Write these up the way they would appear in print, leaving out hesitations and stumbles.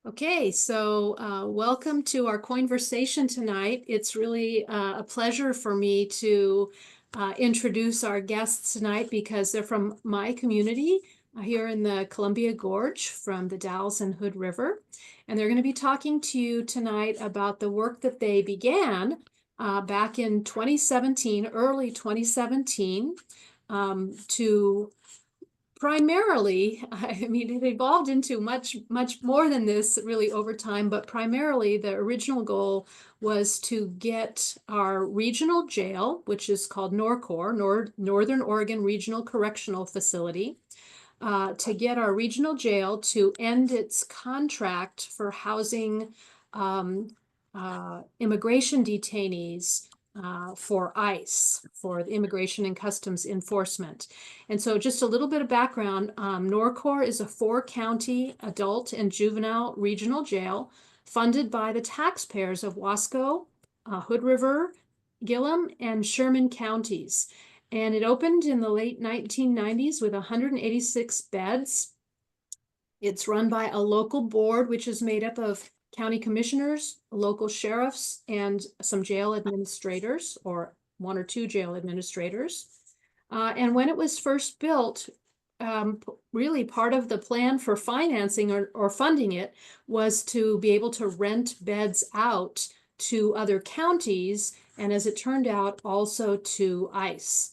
Okay, so welcome to our COINversation tonight. It's really a pleasure for me to introduce our guests tonight because they're from my community here in the Columbia Gorge from the Dalles and Hood River. And they're going to be talking to you tonight about the work that they began back in 2017, early 2017, to primarily, I mean, it evolved into much more than this really over time, but primarily the original goal was to get our regional jail, which is called NORCOR, Northern Oregon Regional Correctional Facility, to get our regional jail to end its contract for housing immigration detainees for ICE, for the Immigration and Customs Enforcement. And so just a little bit of background, NORCOR is a 4-county adult and juvenile regional jail funded by the taxpayers of Wasco, Hood River, Gillum, and Sherman counties. And it opened in the late 1990s with 186 beds. It's run by a local board, which is made up of county commissioners, local sheriffs, and some jail administrators, or 1 or 2 jail administrators. And when it was first built, really part of the plan for financing or funding it was to be able to rent beds out to other counties, and as it turned out, also to ICE.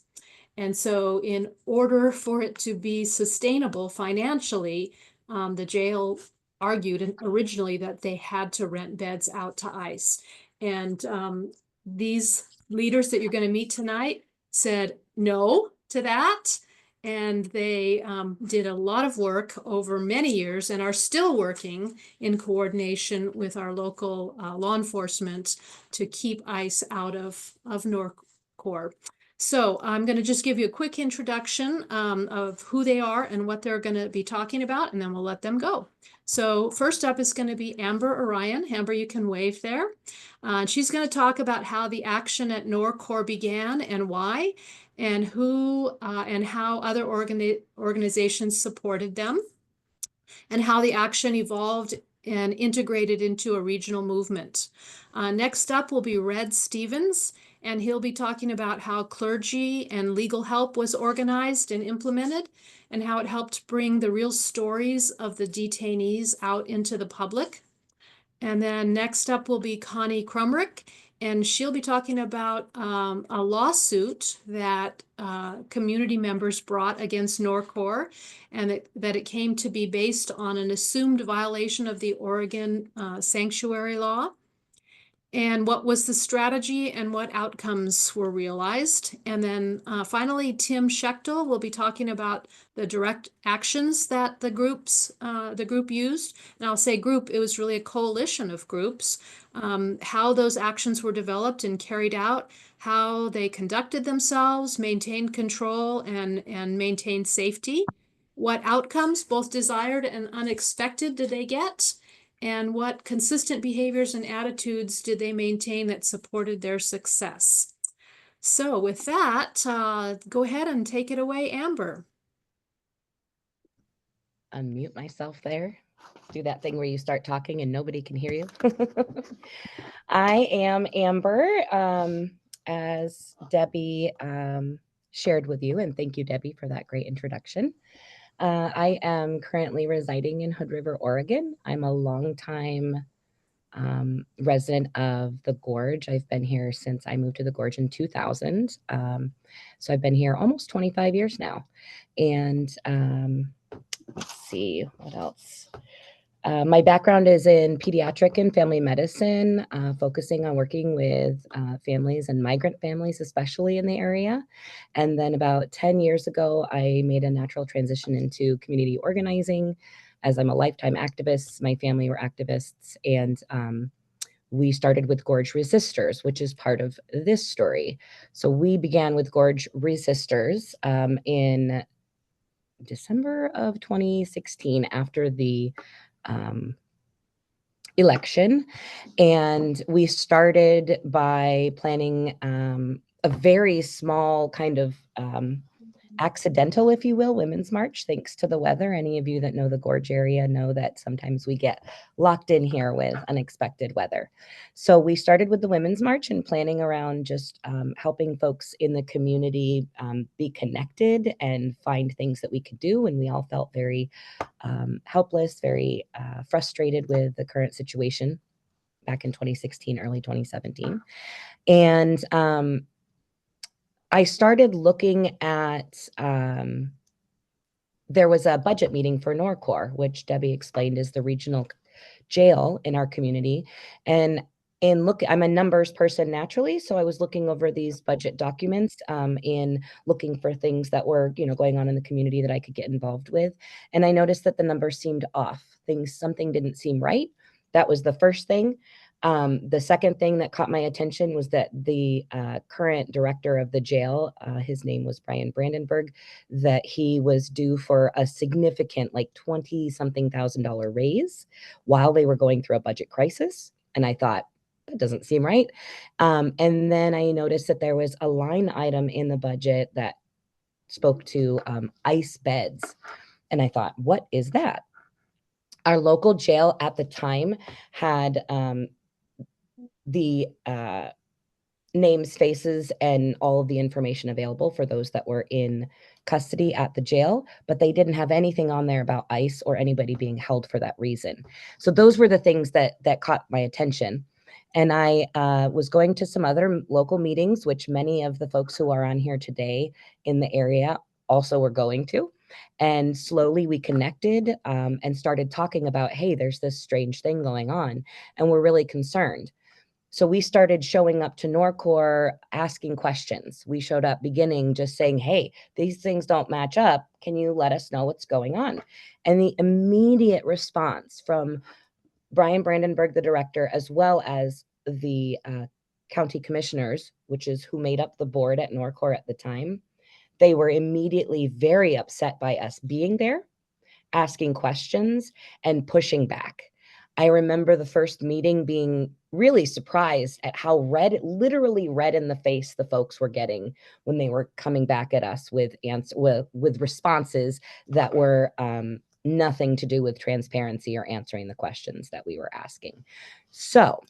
And so in order for it to be sustainable financially, the jail argued originally that they had to rent beds out to ICE. And these leaders that you're going to meet tonight said no to that. And they did a lot of work over many years and are still working in coordination with our local law enforcement to keep ICE out of NORCOR. So I'm going to just give you a quick introduction of who they are and what they're going to be talking about, and then we'll let them go. So first up is going to be Amber Orion. Amber, you can wave there. She's going to talk about how the action at NORCOR began and why, and who and how other organizations supported them, and how the action evolved and integrated into a regional movement. Next up will be Red Stevens, and he'll be talking about how clergy and legal help was organized and implemented, and how it helped bring the real stories of the detainees out into the public. And then next up will be Connie Crumrick, and she'll be talking about a lawsuit that community members brought against NORCOR, and that it came to be based on an assumed violation of the Oregon sanctuary law, and what was the strategy and what outcomes were realized. And then finally, Tim Schechtel will be talking about the direct actions that the group used. And I'll say group, it was really a coalition of groups, how those actions were developed and carried out, how they conducted themselves, maintained control, and maintained safety. What outcomes, both desired and unexpected, did they get? And what consistent behaviors and attitudes did they maintain that supported their success? So with that, go ahead and take it away, Amber. Unmute myself there. Do that thing where you start talking and nobody can hear you. I am Amber, as Debbie shared with you, and thank you, Debbie, for that great introduction. I am currently residing in Hood River, Oregon. I'm a longtime resident of the Gorge. I've been here since I moved to the Gorge in 2000. So I've been here almost 25 years now. And let's see, what else? My background is in pediatric and family medicine, focusing on working with families and migrant families, especially in the area. And then about 10 years ago, I made a natural transition into community organizing, as I'm a lifetime activist. My family were activists, and we started with Gorge Resistors, which is part of this story. So we began with Gorge Resistors in December of 2016 after the election. And we started by planning a very small kind of accidental, if you will, Women's March, thanks to the weather. Any of you that know the Gorge area know that sometimes we get locked in here with unexpected weather. So we started with the Women's March and planning around just helping folks in the community be connected and find things that we could do. And we all felt very helpless, very frustrated with the current situation back in 2016, early 2017. And I started looking at, there was a budget meeting for NORCOR, which Debbie explained is the regional jail in our community. And I'm a numbers person naturally, so I was looking over these budget documents in looking for things that were, going on in the community that I could get involved with. And I noticed that the numbers seemed off. Something didn't seem right. That was the first thing. The second thing that caught my attention was that the current director of the jail, his name was Brian Brandenburg, that he was due for a significant, like $20-something thousand raise while they were going through a budget crisis. And I thought, that doesn't seem right. And then I noticed that there was a line item in the budget that spoke to ICE beds. And I thought, what is that? Our local jail at the time had the names, faces, and all of the information available for those that were in custody at the jail, but they didn't have anything on there about ICE or anybody being held for that reason. So those were the things that caught my attention. And I was going to some other local meetings, which many of the folks who are on here today in the area also were going to. And slowly we connected and started talking about, hey, there's this strange thing going on, and we're really concerned. So we started showing up to NORCOR, asking questions. We showed up beginning just saying, hey, these things don't match up. Can you let us know what's going on? And the immediate response from Brian Brandenburg, the director, as well as the county commissioners, which is who made up the board at NORCOR at the time, they were immediately very upset by us being there, asking questions, and pushing back. I remember the first meeting being really surprised at how literally red in the face the folks were getting when they were coming back at us with responses that were nothing to do with transparency or answering the questions that we were asking. So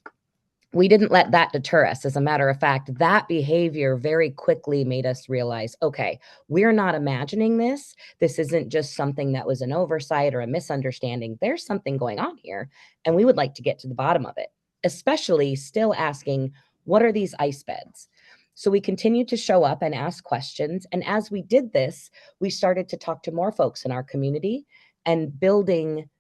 we didn't let that deter us. As a matter of fact, that behavior very quickly made us realize, okay, we're not imagining this. This isn't just something that was an oversight or a misunderstanding. There's something going on here, and we would like to get to the bottom of it, especially still asking, what are these ICE beds? So we continued to show up and ask questions. And as we did this, we started to talk to more folks in our community and building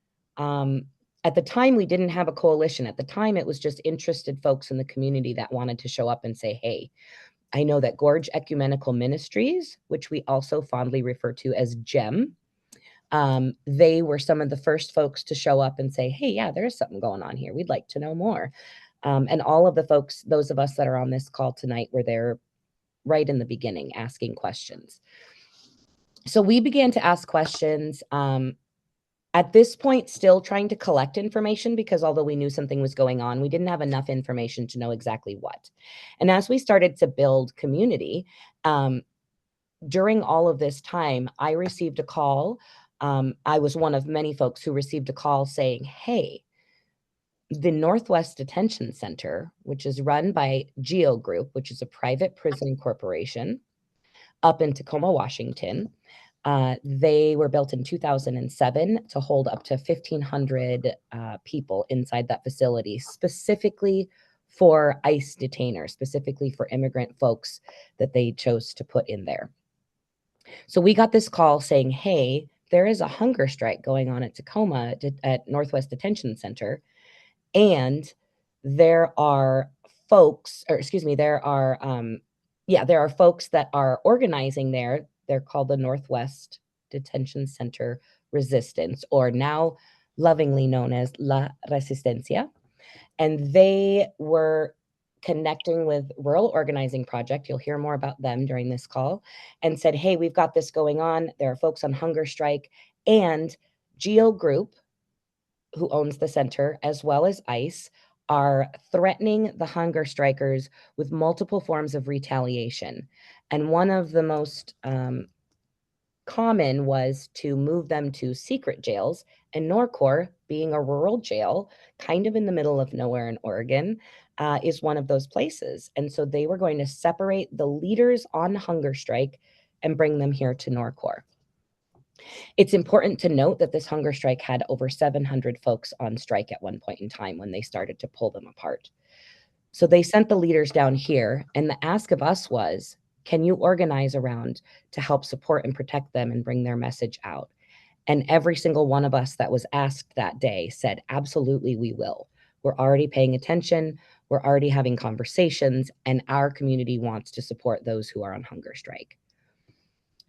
at the time, we didn't have a coalition. At the time, it was just interested folks in the community that wanted to show up and say, hey, I know that Gorge Ecumenical Ministries, which we also fondly refer to as GEM, they were some of the first folks to show up and say, hey, yeah, there's something going on here. We'd like to know more. And all of the folks, those of us that are on this call tonight, were there right in the beginning asking questions. So we began to ask questions. At this point, still trying to collect information, because although we knew something was going on, we didn't have enough information to know exactly what. And as we started to build community, during all of this time, I received a call. I was one of many folks who received a call saying, hey, the Northwest Detention Center, which is run by GEO Group, which is a private prison corporation up in Tacoma, Washington. They were built in 2007 to hold up to 1,500 people inside that facility, specifically for ICE detainers, specifically for immigrant folks that they chose to put in there. So we got this call saying, hey, there is a hunger strike going on at Tacoma at Northwest Detention Center. And there are folks, or excuse me, there are folks that are organizing there. They're called the Northwest Detention Center Resistance, or now lovingly known as La Resistencia. And they were connecting with Rural Organizing Project. You'll hear more about them during this call, and said, hey, we've got this going on. There are folks on hunger strike, and GEO Group, who owns the center, as well as ICE, are threatening the hunger strikers with multiple forms of retaliation. And one of the most common was to move them to secret jails, and NORCOR, being a rural jail, kind of in the middle of nowhere in Oregon, is one of those places. And so they were going to separate the leaders on hunger strike and bring them here to NORCOR. It's important to note that this hunger strike had over 700 folks on strike at one point in time when they started to pull them apart. So they sent the leaders down here, and the ask of us was, can you organize around to help support and protect them and bring their message out? And every single one of us that was asked that day said, absolutely, we will. We're already paying attention. We're already having conversations, and our community wants to support those who are on hunger strike.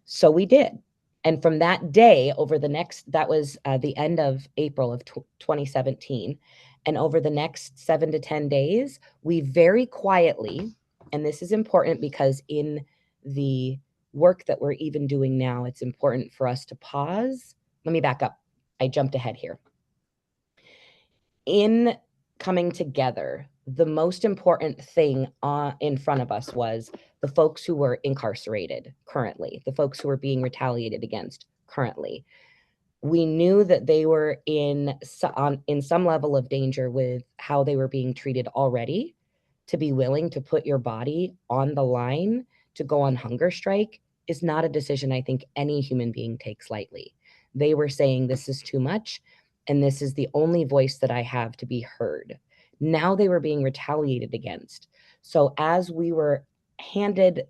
So we did. And from that day, over the next, that was the end of April of 2017. And over the next 7 to 10 days, we very quietly, and this is important because in the work that we're even doing now, it's important for us to pause. Let me back up. I jumped ahead here. In coming together, the most important thing in front of us was the folks who were incarcerated currently, the folks who were being retaliated against currently. We knew that they were in some level of danger with how they were being treated already. To be willing to put your body on the line to go on hunger strike is not a decision I think any human being takes lightly. They were saying, this is too much, and this is the only voice that I have to be heard. Now they were being retaliated against. So as we were handed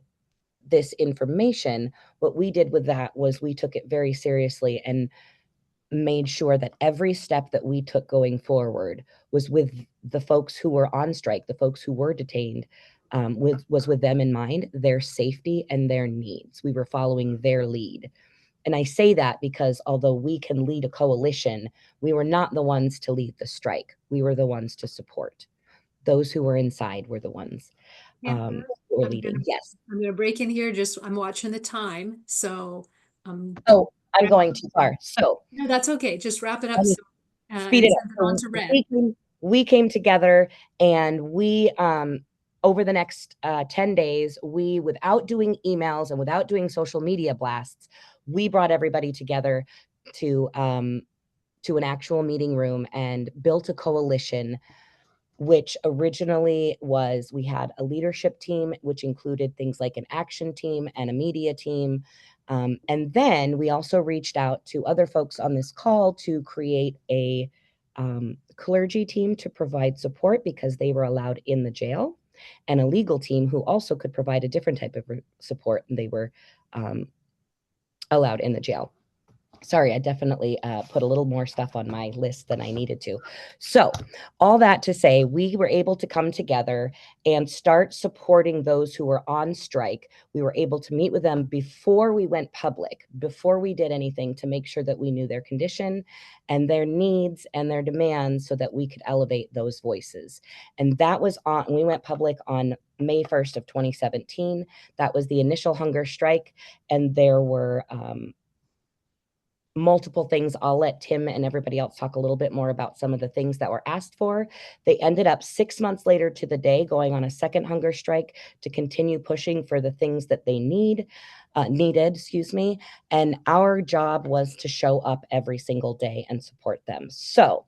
this information, what we did with that was we took it very seriously and made sure that every step that we took going forward was with the folks who were on strike, the folks who were detained, was with them in mind, their safety and their needs. We were following their lead. And I say that because although we can lead a coalition, we were not the ones to lead the strike. We were the ones to support. Those who were inside were the ones who were leading. Yes. I'm going to break in here. I'm watching the time. So, oh, I'm going too far. So no, that's okay. Just wrap it up. Speed it Send it on to up. Red. We came together, and we, over the next 10 days, we, without doing emails and without doing social media blasts, we brought everybody together to an actual meeting room and built a coalition, which originally was, we had a leadership team, which included things like an action team and a media team. And then we also reached out to other folks on this call to create a clergy team to provide support because they were allowed in the jail, and a legal team who also could provide a different type of support, and they were allowed in the jail. Sorry, I definitely put a little more stuff on my list than I needed to. So all that to say, we were able to come together and start supporting those who were on strike. We were able to meet with them before we went public, before we did anything, to make sure that we knew their condition and their needs and their demands so that we could elevate those voices. And that was we went public on May 1st of 2017. That was the initial hunger strike. And there were multiple things. I'll let Tim and everybody else talk a little bit more about some of the things that were asked for. They ended up 6 months later to the day going on a second hunger strike to continue pushing for the things that they needed, and our job was to show up every single day and support them. So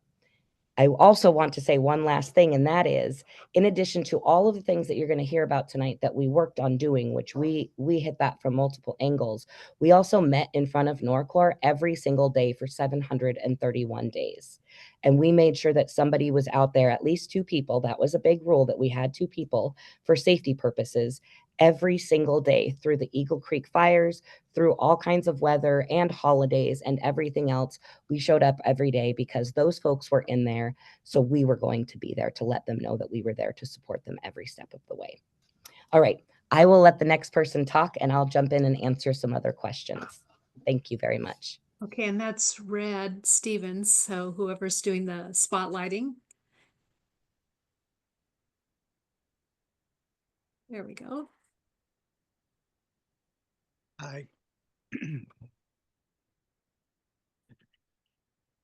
I also want to say one last thing, and that is, in addition to all of the things that you're going to hear about tonight that we worked on doing, which we hit that from multiple angles, we also met in front of NORCOR every single day for 731 days. And we made sure that somebody was out there, at least 2 people. That was a big rule, that we had 2 people for safety purposes every single day through the Eagle Creek fires, through all kinds of weather and holidays and everything else. We showed up every day because those folks were in there. So we were going to be there to let them know that we were there to support them every step of the way. All right. I will let the next person talk, and I'll jump in and answer some other questions. Thank you very much. Okay, and that's Red Stevens. So whoever's doing the spotlighting. There we go. Hi.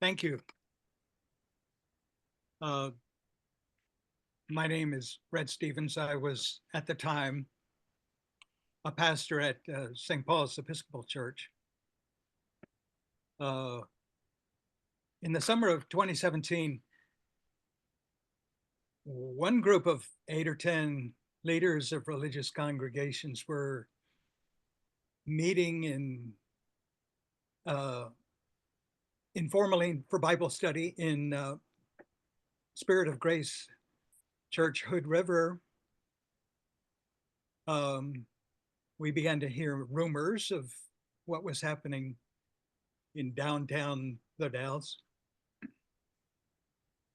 Thank you. My name is Red Stevens. I was at the time a pastor at St. Paul's Episcopal Church. Uh, in the summer of 2017, one group of 8 or 10 leaders of religious congregations were meeting informally for Bible study in Spirit of Grace Church, Hood River. We began to hear rumors of what was happening in downtown The Dalles.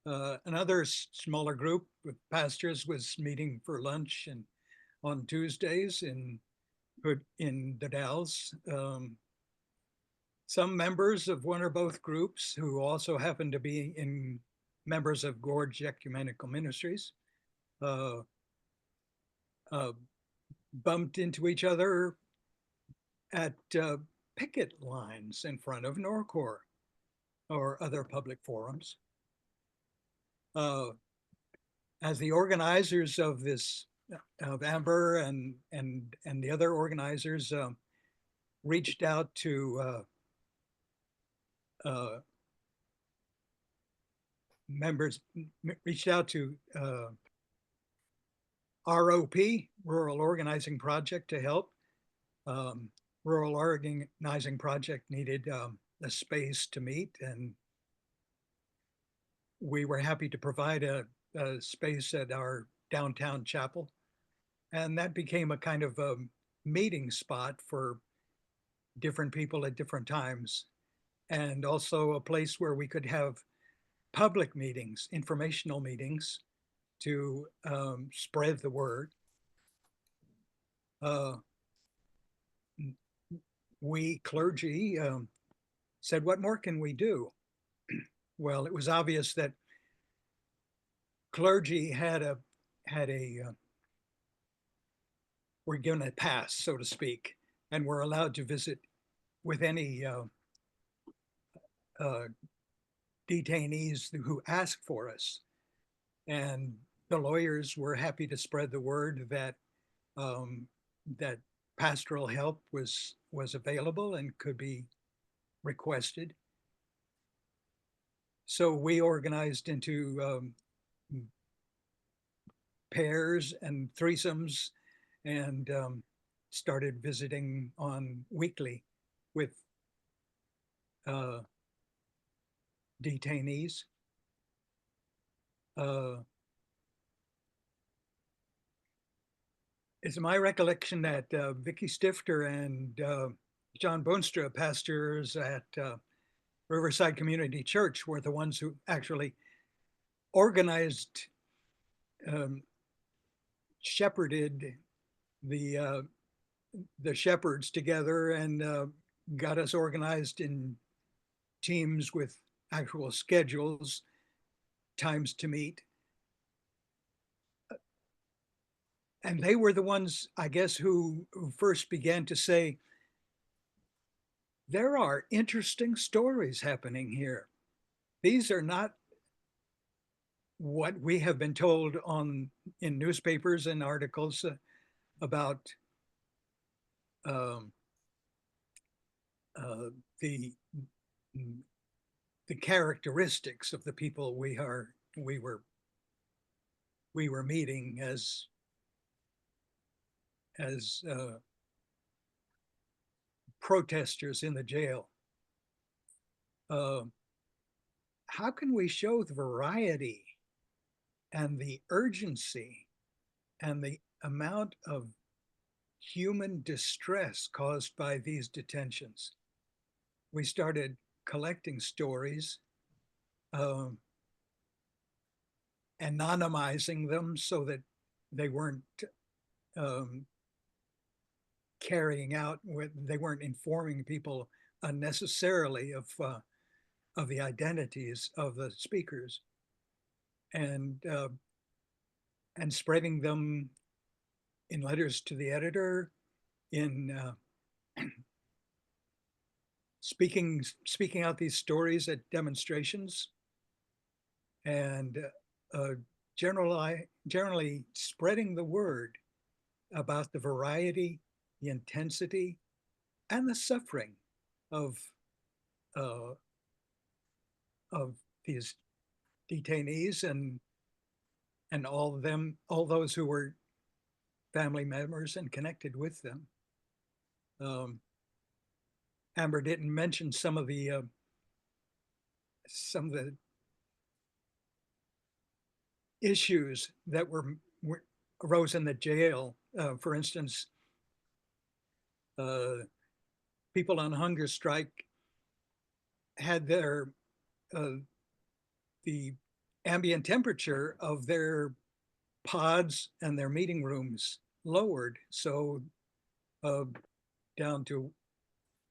Another smaller group with pastors was meeting for lunch and on Tuesdays in The Dalles. Some members of one or both groups who also happened to be members of Gorge Ecumenical Ministries bumped into each other at picket lines in front of NORCOR or other public forums. As the organizers of this, of Amber and the other organizers reached out to members, reached out to ROP, Rural Organizing Project, to help. Rural Organizing Project needed a space to meet, and we were happy to provide a space at our downtown chapel. And that became a kind of a meeting spot for different people at different times, and also a place where we could have public meetings, informational meetings, to spread the word. We clergy said, what more can we do? Well, it was obvious that clergy were given a pass, so to speak, and were allowed to visit with any detainees who asked for us. And the lawyers were happy to spread the word that that pastoral help was available and could be requested. So we organized into pairs and threesomes and started visiting on weekly with detainees. It's my recollection that Vicky Stifter and John Boonstra, pastors at Riverside Community Church, were the ones who actually organized, shepherded the shepherds together and got us organized in teams with actual schedules, times to meet. And they were the ones, I guess, who first began to say, there are interesting stories happening here. These are not what we have been told in newspapers and articles about the characteristics of the people we were meeting as protesters in the jail. How can we show the variety and the urgency and the amount of human distress caused by these detentions? We started collecting stories, anonymizing them so that they weren't carrying out, they weren't informing people unnecessarily of the identities of the speakers, and spreading them in letters to the editor, in speaking out these stories at demonstrations, and generally spreading the word about the variety, the intensity, and the suffering of uh, of these detainees and all of them, all those who were family members and connected with them. Amber didn't mention some of the issues that arose in the jail. For instance, people on hunger strike had the ambient temperature of their pods and their meeting rooms lowered, so down to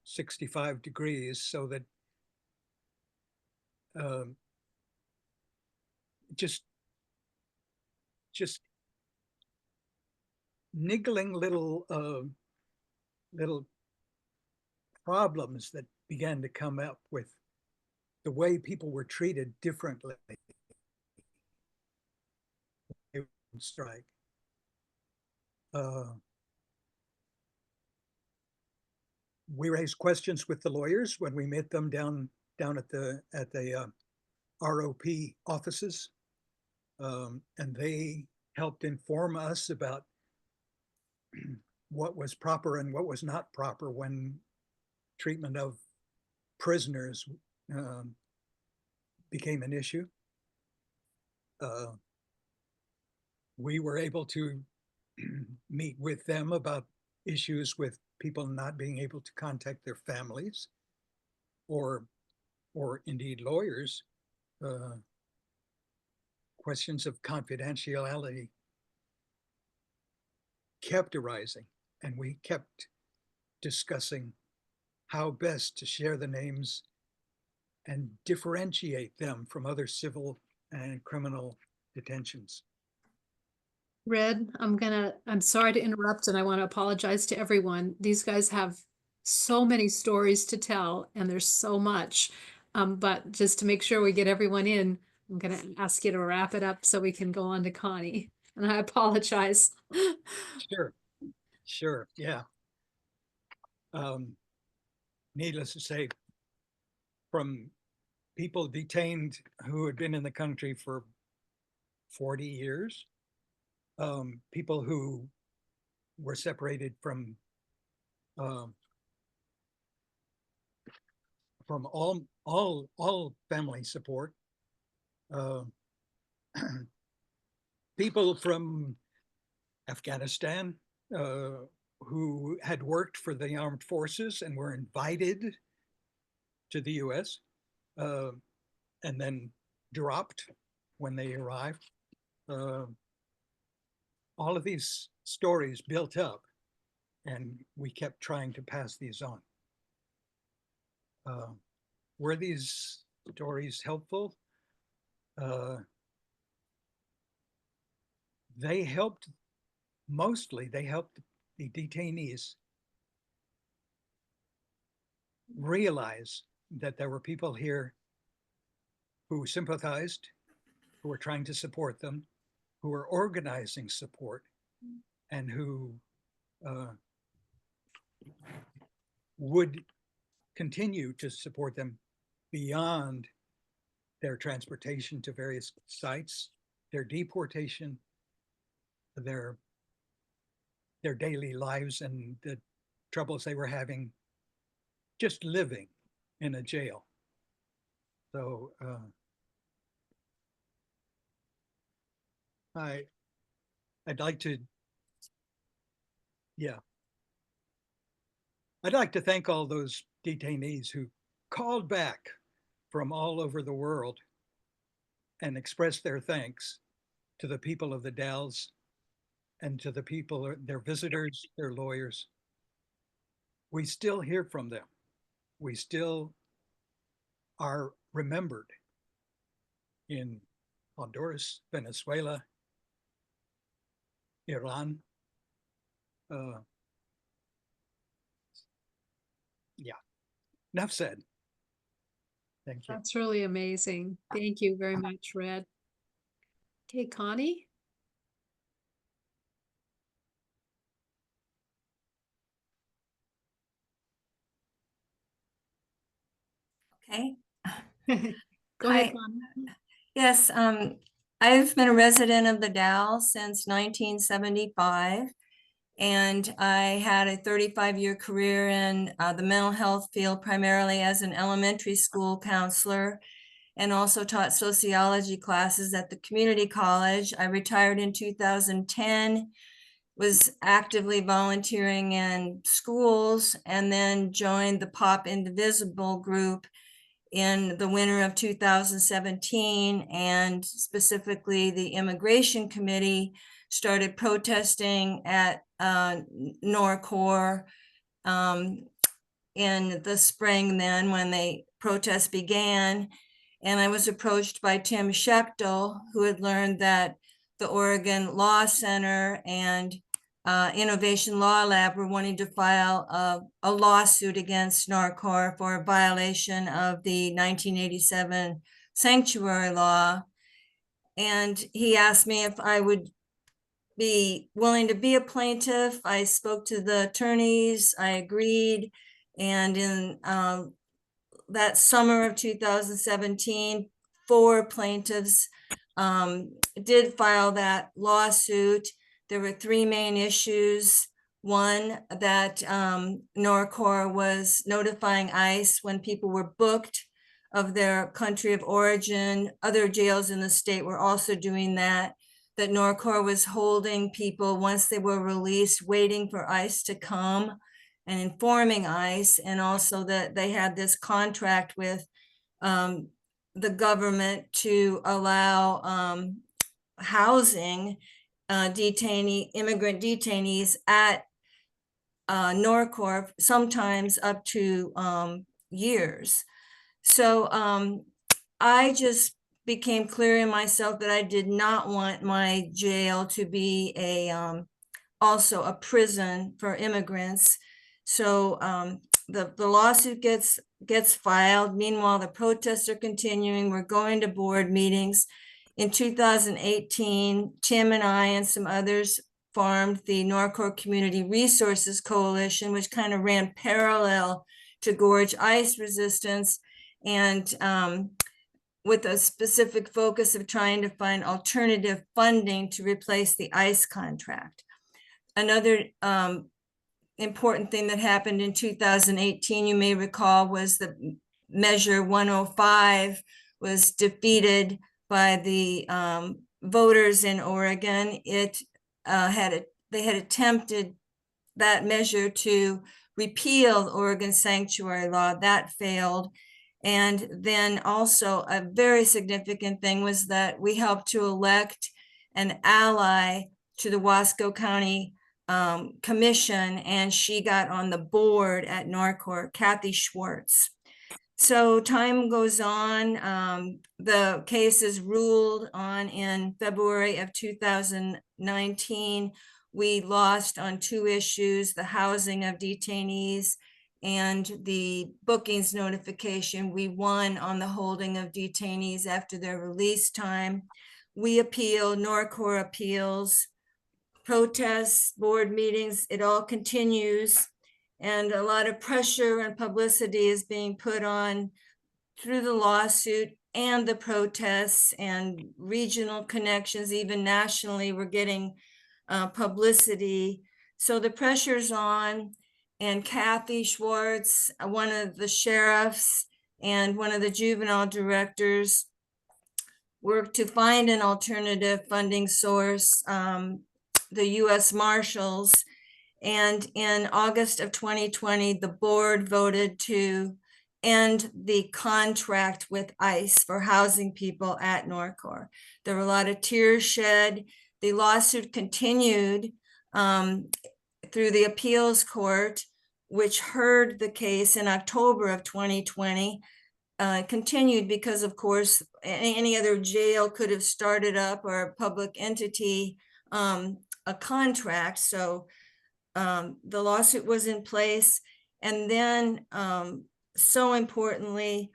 65 degrees, so that just niggling little problems that began to come up with the way people were treated differently. Strike. We raised questions with the lawyers when we met them down at the ROP offices, and they helped inform us about what was proper and what was not proper when treatment of prisoners became an issue. We were able to meet with them about issues with people not being able to contact their families or indeed lawyers. Questions of confidentiality kept arising, and we kept discussing how best to share the names and differentiate them from other civil and criminal detentions. Red, I'm sorry to interrupt, and I want to apologize to everyone. These guys have so many stories to tell, and there's so much. But just to make sure we get everyone in, I'm gonna ask you to wrap it up so we can go on to Connie. And I apologize. Sure, yeah. Needless to say, from people detained who had been in the country for 40 years, people who were separated from all family support, people from Afghanistan who had worked for the armed forces and were invited to the U.S. And then dropped when they arrived. All of these stories built up, and we kept trying to pass these on. Were these stories helpful? They helped the detainees realize that there were people here who sympathized, who were trying to support them, who were organizing support, and who would continue to support them beyond their transportation to various sites, their deportation, their daily lives, and the troubles they were having just living in a jail. So I'd like to, yeah, I'd like to thank all those detainees who called back from all over the world and expressed their thanks to the people of the Dalles and to the people, their visitors, their lawyers. We still hear from them. We still are remembered in Honduras, Venezuela, Iran. Yeah, enough said. Thank you. That's really amazing. Thank you very much, Red. Okay, Connie? Okay. Go ahead, Hi. Connie. Yes, I've been a resident of the Dalles since 1975, and I had a 35-year career in the mental health field, primarily as an elementary school counselor, and also taught sociology classes at the community college. I retired in 2010, was actively volunteering in schools, and then joined the Pop Indivisible group in the winter of 2017, and specifically the Immigration Committee started protesting at NORCOR in the spring then when the protests began. And I was approached by Tim Schechtel, who had learned that the Oregon Law Center and Innovation Law Lab were wanting to file a lawsuit against NORCOR for a violation of the 1987 sanctuary law. And he asked me if I would be willing to be a plaintiff. I spoke to the attorneys, I agreed. And in that summer of 2017, 4 plaintiffs did file that lawsuit. There were 3 main issues. One, that NORCOR was notifying ICE when people were booked of their country of origin. Other jails in the state were also doing that. That NORCOR was holding people once they were released, waiting for ICE to come and informing ICE, and also that they had this contract with the government to allow housing immigrant detainees at NORCOR, sometimes up to years. So I just became clear in myself that I did not want my jail to be also a prison for immigrants. So the lawsuit gets filed. Meanwhile, the protests are continuing. We're going to board meetings. In 2018, Tim and I and some others formed the NORCOR Community Resources Coalition, which kind of ran parallel to Gorge ICE Resistance, and with a specific focus of trying to find alternative funding to replace the ICE contract. Another important thing that happened in 2018, you may recall, was the Measure 105 was defeated by the voters in Oregon. They had attempted that measure to repeal Oregon sanctuary law. That failed. And then also a very significant thing was that we helped to elect an ally to the Wasco County Commission, and she got on the board at NORCOR, Kathy Schwartz. So time goes on. The case is ruled on in February of 2019. We lost on 2 issues, the housing of detainees and the bookings notification. We won on the holding of detainees after their release time. We appeal, NORCOR appeals, protests, board meetings, it all continues. And a lot of pressure and publicity is being put on through the lawsuit and the protests, and regional connections, even nationally, we're getting publicity. So the pressure's on, and Kathy Schwartz, one of the sheriffs and one of the juvenile directors, worked to find an alternative funding source, the U.S. Marshals. And in August of 2020, the board voted to end the contract with ICE for housing people at NORCOR. There were a lot of tears shed. The lawsuit continued through the appeals court, which heard the case in October of 2020. Continued because, of course, any other jail could have started up, or a public entity, a contract. So the lawsuit was in place. And then, so importantly,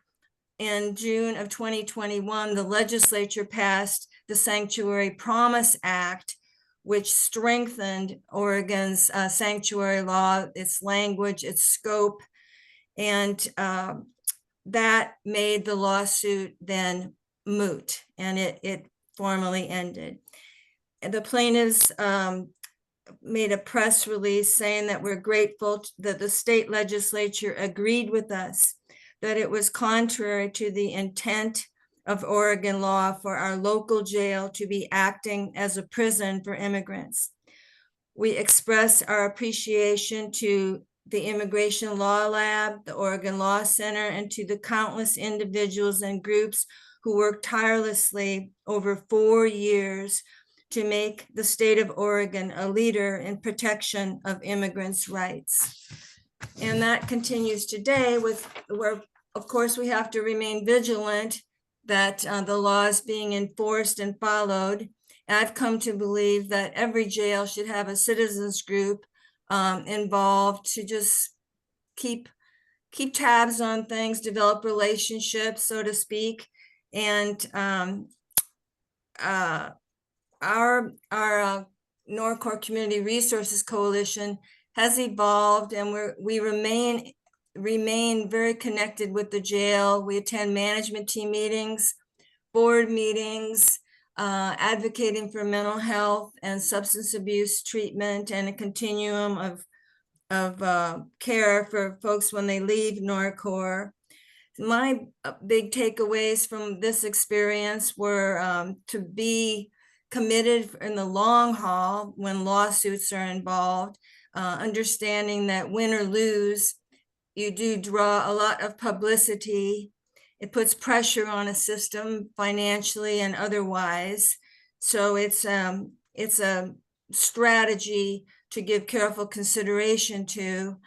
in June of 2021, the legislature passed the Sanctuary Promise Act, which strengthened Oregon's sanctuary law, its language, its scope. And that made the lawsuit then moot, and it formally ended. And the plaintiffs made a press release saying that we're grateful that the state legislature agreed with us that it was contrary to the intent of Oregon law for our local jail to be acting as a prison for immigrants. We express our appreciation to the Immigration Law Lab, the Oregon Law Center, and to the countless individuals and groups who worked tirelessly over 4 years to make the state of Oregon a leader in protection of immigrants' rights. And that continues today where, of course, we have to remain vigilant that the law is being enforced and followed. And I've come to believe that every jail should have a citizens group involved to just keep tabs on things, develop relationships, so to speak. And our NORCOR Community Resources Coalition has evolved, and we remain very connected with the jail. We attend management team meetings, board meetings, advocating for mental health and substance abuse treatment and a continuum of care for folks when they leave NORCOR. My big takeaways from this experience were to be committed in the long haul when lawsuits are involved, understanding that win or lose, you do draw a lot of publicity. It puts pressure on a system financially and otherwise. So it's a strategy to give careful consideration to.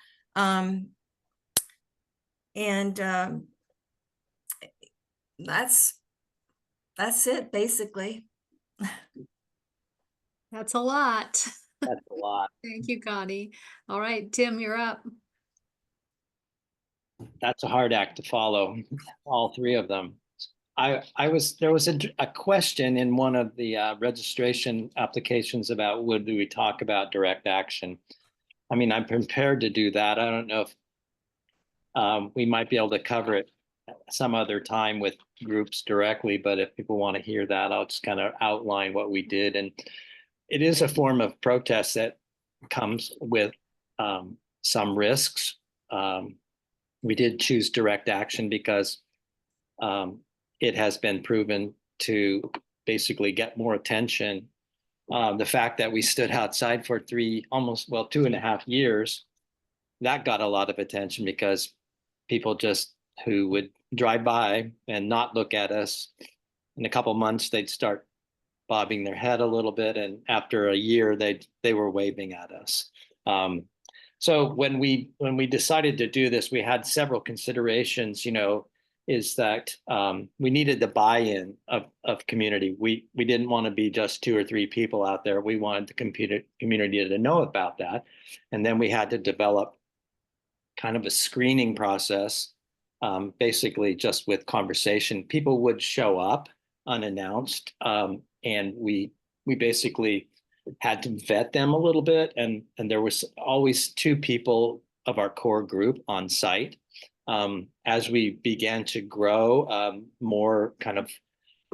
That's it, basically. That's a lot. That's a lot. Thank you, Connie. All right, Tim, you're up. That's a hard act to follow, all three of them. There was a question in one of the registration applications about would we talk about direct action. I mean, I'm prepared to do that. I don't know if we might be able to cover it some other time with groups directly, but if people want to hear that, I'll just kind of outline what we did. And it is a form of protest that comes with some risks. We did choose direct action because it has been proven to basically get more attention. The fact that we stood outside for 2.5 years, that got a lot of attention because people just who would drive by and not look at us, in a couple months, they'd start bobbing their head a little bit. And after a year, they were waving at us. So when we decided to do this, we had several considerations, is that we needed the buy-in of community. We didn't want to be just 2 or 3 people out there. We wanted the community to know about that. And then we had to develop kind of a screening process, basically just with conversation. People would show up unannounced, and we basically had to vet them a little bit. And there was always 2 people of our core group on site. As we began to grow, more kind of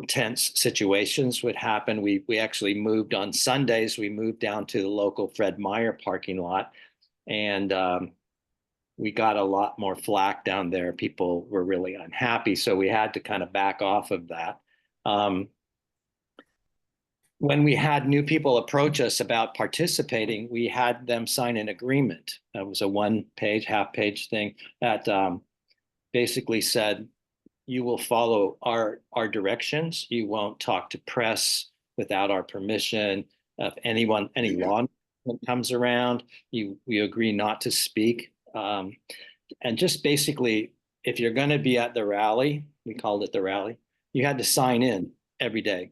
tense situations would happen. We actually moved on Sundays. We moved down to the local Fred Meyer parking lot, and we got a lot more flack down there. People were really unhappy, so we had to kind of back off of that. When we had new people approach us about participating, we had them sign an agreement. It was a 1-page, half-page thing that basically said, you will follow our directions. You won't talk to press without our permission. If any law enforcement comes around, we agree not to speak. And just basically, if you're going to be at the rally, we called it the rally, you had to sign in every day.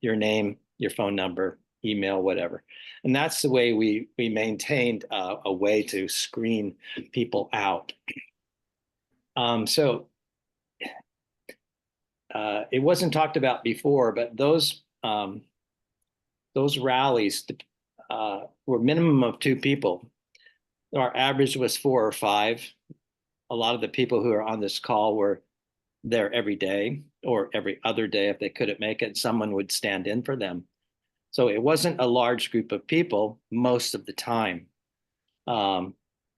Your name, your phone number, email, whatever. And that's the way we maintained a way to screen people out. So it wasn't talked about before, but those rallies were minimum of 2 people. Our average was 4 or 5. a lot of the people who are on this call were there every day or every other day if they couldn't make it. Someone would stand in for them. So it wasn't a large group of people most of the time.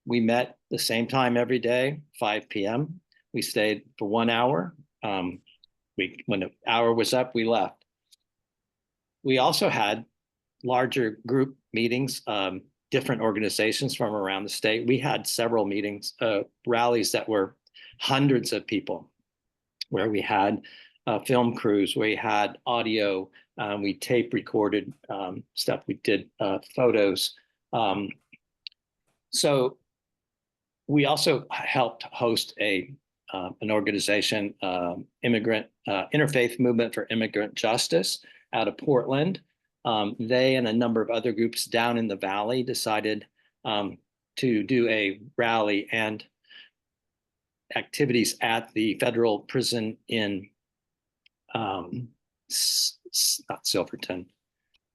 We met the same time every day, 5 p.m. We stayed for 1 hour. When the hour was up, we left. We also had larger group meetings, different organizations from around the state. We had several meetings, rallies that were hundreds of people, where we had film crews, we had audio, we tape recorded stuff, we did photos. So we also helped host an organization, immigrant Interfaith Movement for Immigrant Justice out of Portland. They and a number of other groups down in the valley decided to do a rally and activities at the federal prison in not Silverton.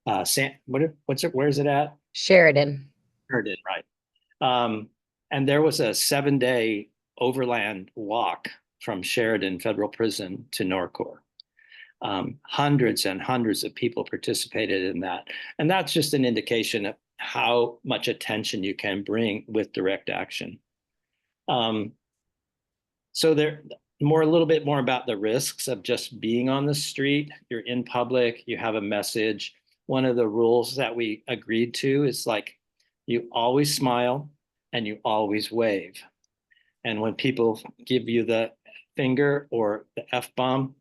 Where is it at? Sheridan. Sheridan, right. And there was a 7-day overland walk from Sheridan Federal Prison to NORCOR. Hundreds and hundreds of people participated in that. And that's just an indication of how much attention you can bring with direct action. So there, a little bit more about the risks of just being on the street. You're in public, you have a message. One of the rules that we agreed to is like, you always smile and you always wave. And when people give you the finger or the F-bomb,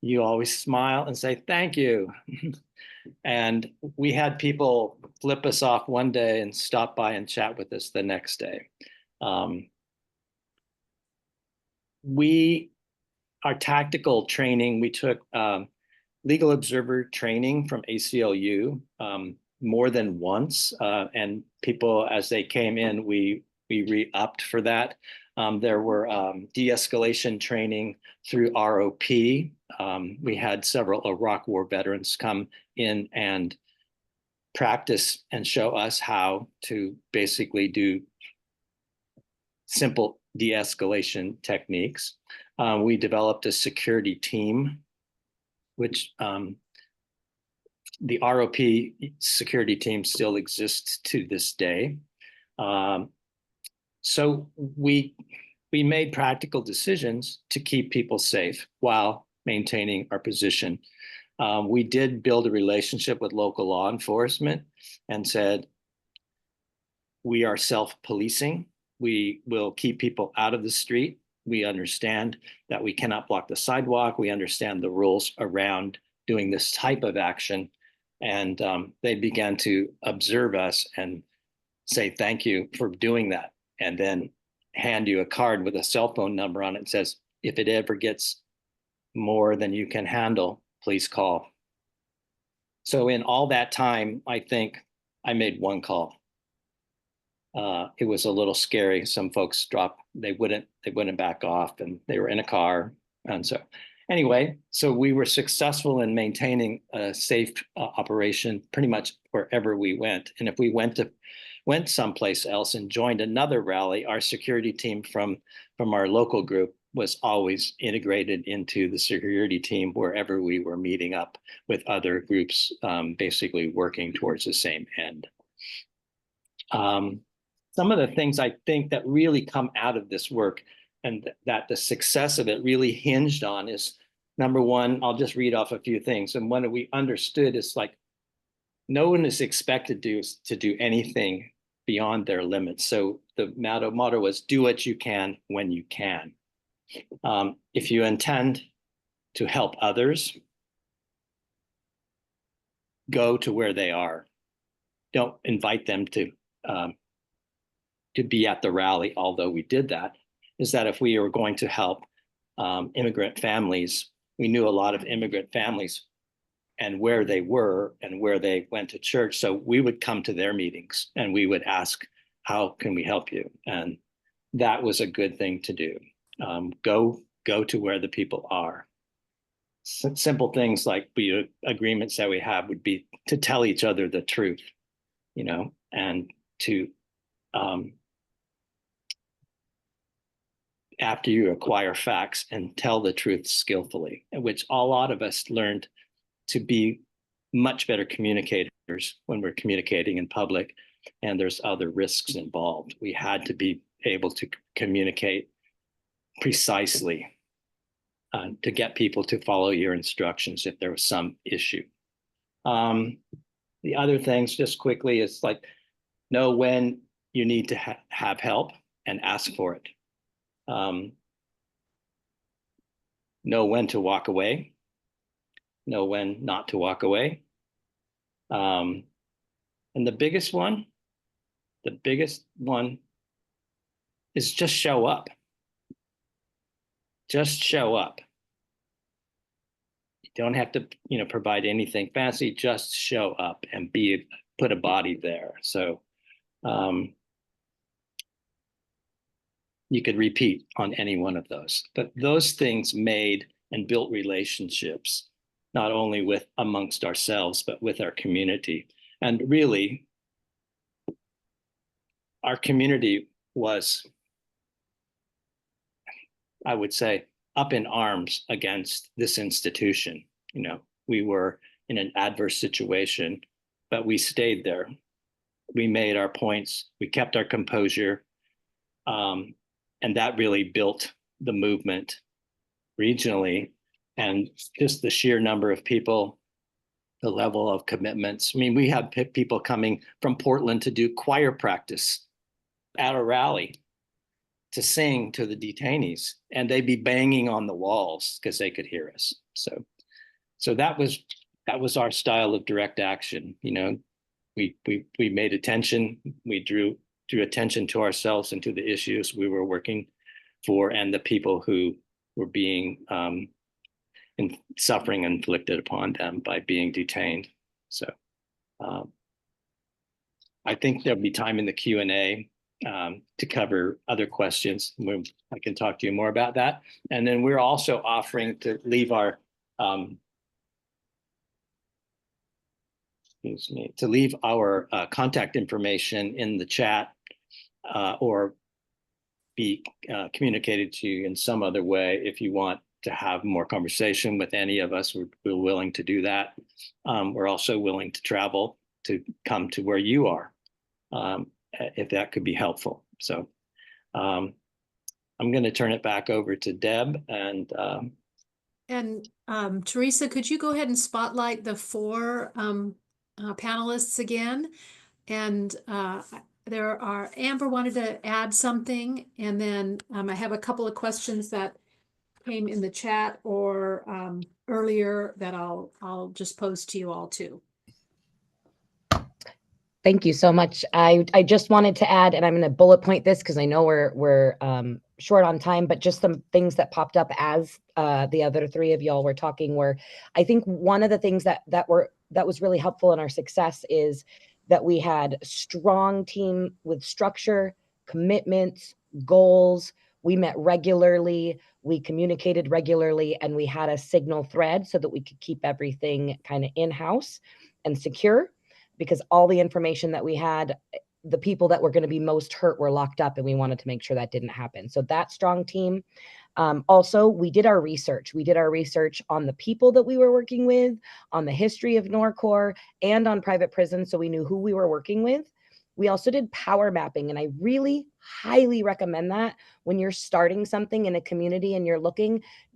you always smile and say, thank you. And we had people flip us off one day and stop by and chat with us the next day. Our tactical training, we took legal observer training from ACLU more than once. And people, as they came in, we re-upped for that. There were de-escalation training through ROP. We had several Iraq War veterans come in and practice and show us how to basically do simple de-escalation techniques. We developed a security team, which the ROP security team still exists to this day. So we made practical decisions to keep people safe while maintaining our position. We did build a relationship with local law enforcement and said, we are self-policing. We will keep people out of the street. We understand that we cannot block the sidewalk. We understand the rules around doing this type of action. And they began to observe us and say, thank you for doing that. And then hand you a card with a cell phone number on it that says, if it ever gets more than you can handle, please call. So in all that time, I think I made one call. It was a little scary. Some folks dropped, they wouldn't back off, and they were in a car. And so anyway, so we were successful in maintaining a safe operation pretty much wherever we went. And if we went someplace else and joined another rally, our security team from our local group was always integrated into the security team wherever we were meeting up with other groups, basically working towards the same end. Some of the things I think that really come out of this work and that the success of it really hinged on is, number one, I'll just read off a few things. And what we understood is like, no one is expected to do anything beyond their limits. So the motto was, do what you can when you can. If you intend to help others, go to where they are. Don't invite them to be at the rally, although we did that. Is that if we were going to help immigrant families, we knew a lot of immigrant families and where they were and where they went to church. So we would come to their meetings and we would ask, how can we help you? And that was a good thing to do. Go to where the people are. Simple things like the agreements that we have would be to tell each other the truth, and to after you acquire facts and tell the truth skillfully, which a lot of us learned to be much better communicators when we're communicating in public, and there's other risks involved. We had to be able to communicate precisely to get people to follow your instructions if there was some issue. The other things, just quickly, is like know when you need to have help and ask for it. Know when to walk away, know when not to walk away. And the biggest one is just show up. Just show up. You don't have to, provide anything fancy, just show up and put a body there. So you could repeat on any one of those, but those things made and built relationships, not only with amongst ourselves, but with our community. And really, our community was, I would say, up in arms against this institution. We were in an adverse situation, but we stayed there. We made our points, we kept our composure, and that really built the movement regionally. And just the sheer number of people, the level of commitments. I mean, we had people coming from Portland to do choir practice at a rally to sing to the detainees, and they'd be banging on the walls because they could hear us. So that was our style of direct action. We made attention, we drew attention to ourselves and to the issues we were working for and the people who were being suffering inflicted upon them by being detained. So I think there'll be time in the Q&A to cover other questions. I can talk to you more about that. And then we're also offering to leave our contact information in the chat or be communicated to you in some other way. If you want to have more conversation with any of us, we're willing to do that. We're also willing to travel to come to where you are, if that could be helpful. So I'm going to turn it back over to Deb. And Teresa, could you go ahead and spotlight the 4 panelists again? And Amber wanted to add something, and then I have a couple of questions that came in the chat or earlier that I'll just pose to you all too. Thank you so much. I just wanted to add, and I'm going to bullet point this because I know we're short on time, but just some things that popped up as the other 3 of y'all were talking were, I think one of the things that was really helpful in our success is that we had a strong team with structure, commitments, goals. We met regularly, we communicated regularly, and we had a signal thread so that we could keep everything kind of in-house and secure, because all the information that we had, the people that were going to be most hurt were locked up, and we wanted to make sure that didn't happen. So that strong team. Also, we did our research. We did our research on the people that we were working with, on the history of NORCOR, and on private prisons, so we knew who we were working with. We also did power mapping, and I really highly recommend that when you're starting something in a community and you're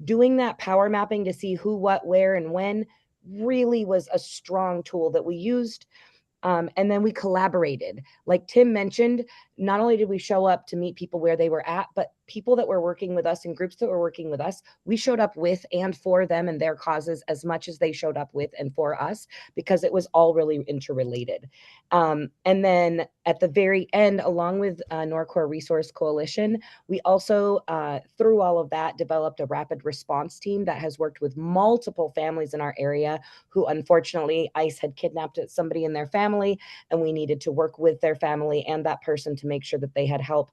doing that power mapping to see who, what, where, and when really was a strong tool that we used. And then we collaborated. Like Tim mentioned, not only did we show up to meet people where they were at, but people that were working with us and groups that were working with us, we showed up with and for them and their causes as much as they showed up with and for us, because it was all really interrelated. And then at the very end, along with NORCOR Resource Coalition, we also, through all of that, developed a rapid response team that has worked with multiple families in our area who, unfortunately, ICE had kidnapped somebody in their family, and we needed to work with their family and that person to make sure that they had help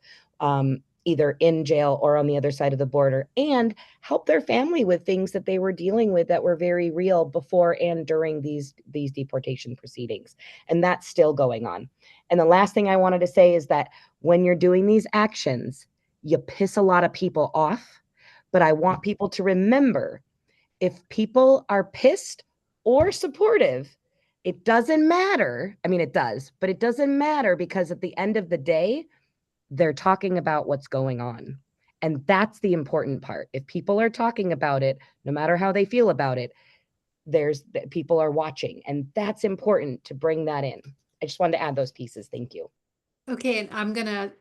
either in jail or on the other side of the border, and help their family with things that they were dealing with that were very real before and during these deportation proceedings. And that's still going on. And the last thing I wanted to say is that when you're doing these actions, You piss a lot of people off, but I want people to remember, if people are pissed or supportive, it doesn't matter. I mean, it does, but it doesn't matter, because at the end of the day, they're talking about what's going on. And that's the important part. If people are talking about it, no matter how they feel about it, people are watching, and that's important to bring that in. I just wanted to add those pieces. Thank you. Okay, and I'm gonna,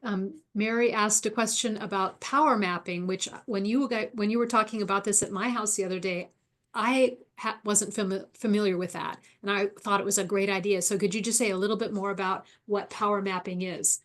Mary asked a question about power mapping, which when you were talking about this at my house the other day, I wasn't familiar with that, and I thought it was a great idea. So could you just say a little bit more about what power mapping is?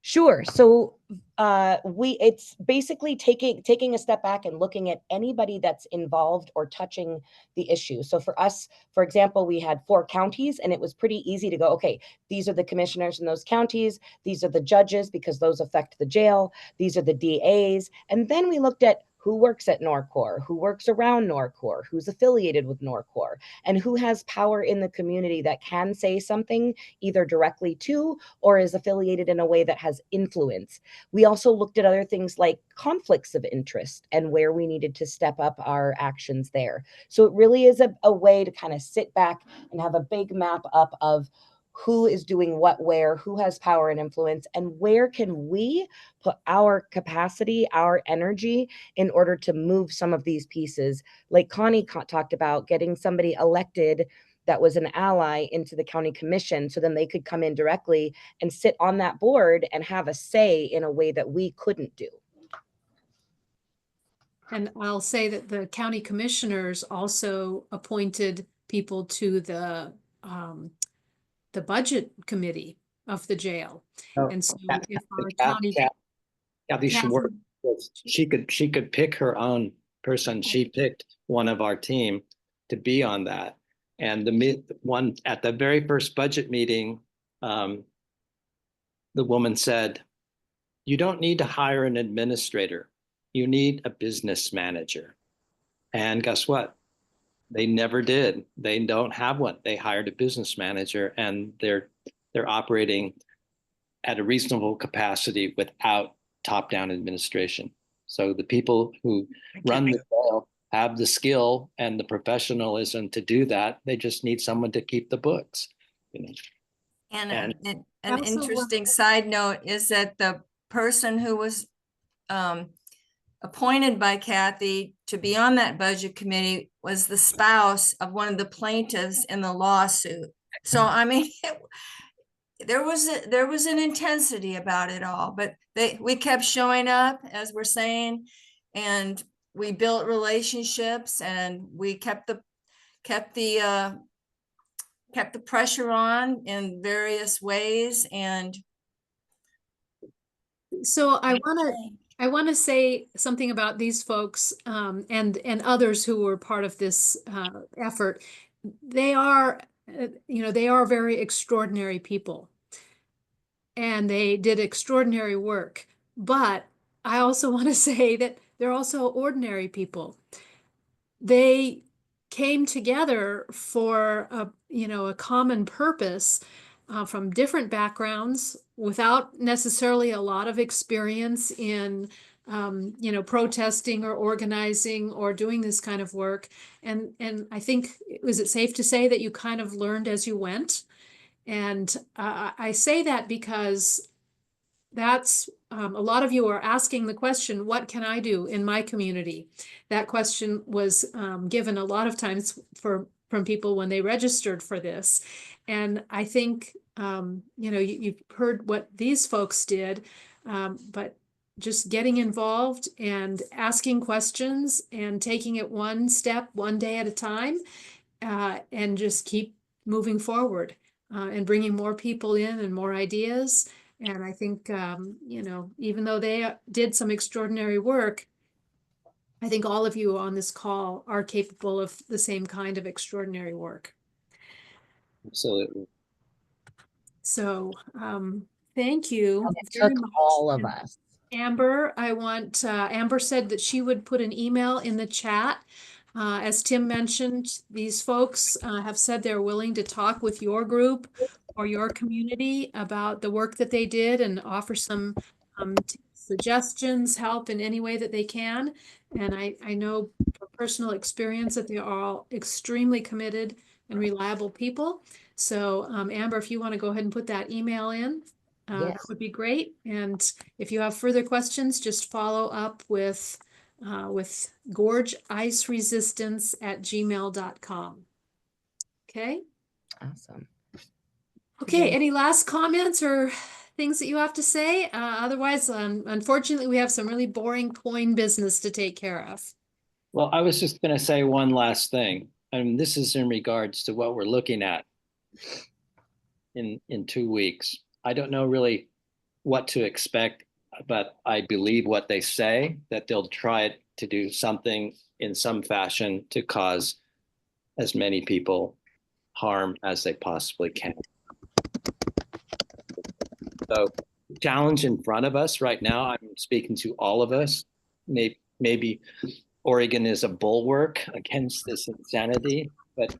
Sure. So it's basically taking a step back and looking at anybody that's involved or touching the issue. So for us, for example, we had 4 counties, and it was pretty easy to go, okay, these are the commissioners in those counties, these are the judges, because those affect the jail, these are the DAs. And then we looked at who works at NORCOR, who works around NORCOR, who's affiliated with NORCOR, and who has power in the community that can say something either directly to or is affiliated in a way that has influence. We also looked at other things like conflicts of interest and where we needed to step up our actions there. So it really is a way to kind of sit back and have a big map up of who is doing what where, who has power and influence, and where can we put our capacity, our energy in order to move some of these pieces. Like Connie talked about, getting somebody elected that was an ally into the county commission, so then they could come in directly and sit on that board and have a say in a way that we couldn't do. And I'll say that the county commissioners also appointed people to the budget committee of the jail. Oh, And so Kathy- if our Kathy- county, Kathy Schwartz, she could pick her own person. She picked one of our team to be on that. And the one at the very first budget meeting, the woman said, "You don't need to hire an administrator. You need a business manager." And guess what? They never did. They don't have one. They hired a business manager, and they're operating at a reasonable capacity without top-down administration. So the people who run the jail have the skill and the professionalism to do that. They just need someone to keep the books. You know? And an Also, interesting side note is that the person who was appointed by Kathy to be on that budget committee was the spouse of one of the plaintiffs in the lawsuit. So, I mean, there was an intensity about it all, but we kept showing up, as we're saying, and we built relationships, and we kept the pressure on in various ways. And so I want to say something about these folks and others who were part of this effort. They are, they are very extraordinary people, and they did extraordinary work. But I also want to say that they're also ordinary people. They came together for a common purpose, from different backgrounds, without necessarily a lot of experience in protesting or organizing or doing this kind of work. And I think, is it safe to say that you kind of learned as you went? And I say that because that's a lot of you are asking the question, what can I do in my community? That question was given a lot of times from people when they registered for this. And I think, you've heard what these folks did, but just getting involved and asking questions and taking it one step, one day at a time, and just keep moving forward and bringing more people in and more ideas. And I think, even though they did some extraordinary work, I think all of you on this call are capable of the same kind of extraordinary work. Absolutely. So thank you It very took much. all of And us. Amber, Amber said that she would put an email in the chat. As Tim mentioned, these folks have said they're willing to talk with your group or your community about the work that they did and offer some tips suggestions, help in any way that they can. And I know from personal experience that they are all extremely committed and reliable people. So Amber, if you want to go ahead and put that email in, that Yes. would be great. And if you have further questions, just follow up with Gorge ICE Resistance at gmail.com. Okay. Awesome. Okay. Any last comments or things that you have to say? Otherwise, unfortunately, we have some really boring coin business to take care of. Well, I was just going to say one last thing. And this is in regards to what we're looking at in 2 weeks. I don't know really what to expect, but I believe what they say, that they'll try to do something in some fashion to cause as many people harm as they possibly can. So challenge in front of us right now, I'm speaking to all of us. Maybe Oregon is a bulwark against this insanity, but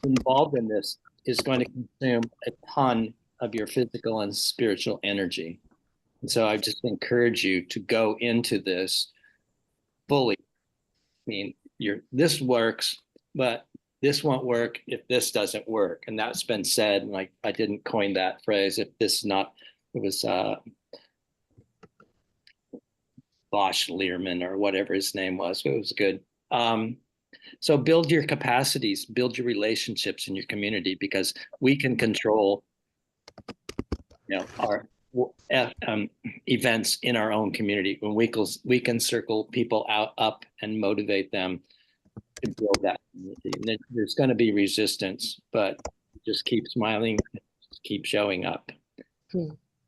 involved in this is going to consume a ton of your physical and spiritual energy. And so I just encourage you to go into this fully. I mean, this works, but this won't work if this doesn't work. And that's been said, and I didn't coin that phrase. If this is not, it was Bosch Learman or whatever his name was. It was good. So build your capacities, build your relationships in your community, because we can control, our events in our own community. When we can circle people up and motivate them to build that community. And there's going to be resistance, but just keep smiling, keep showing up.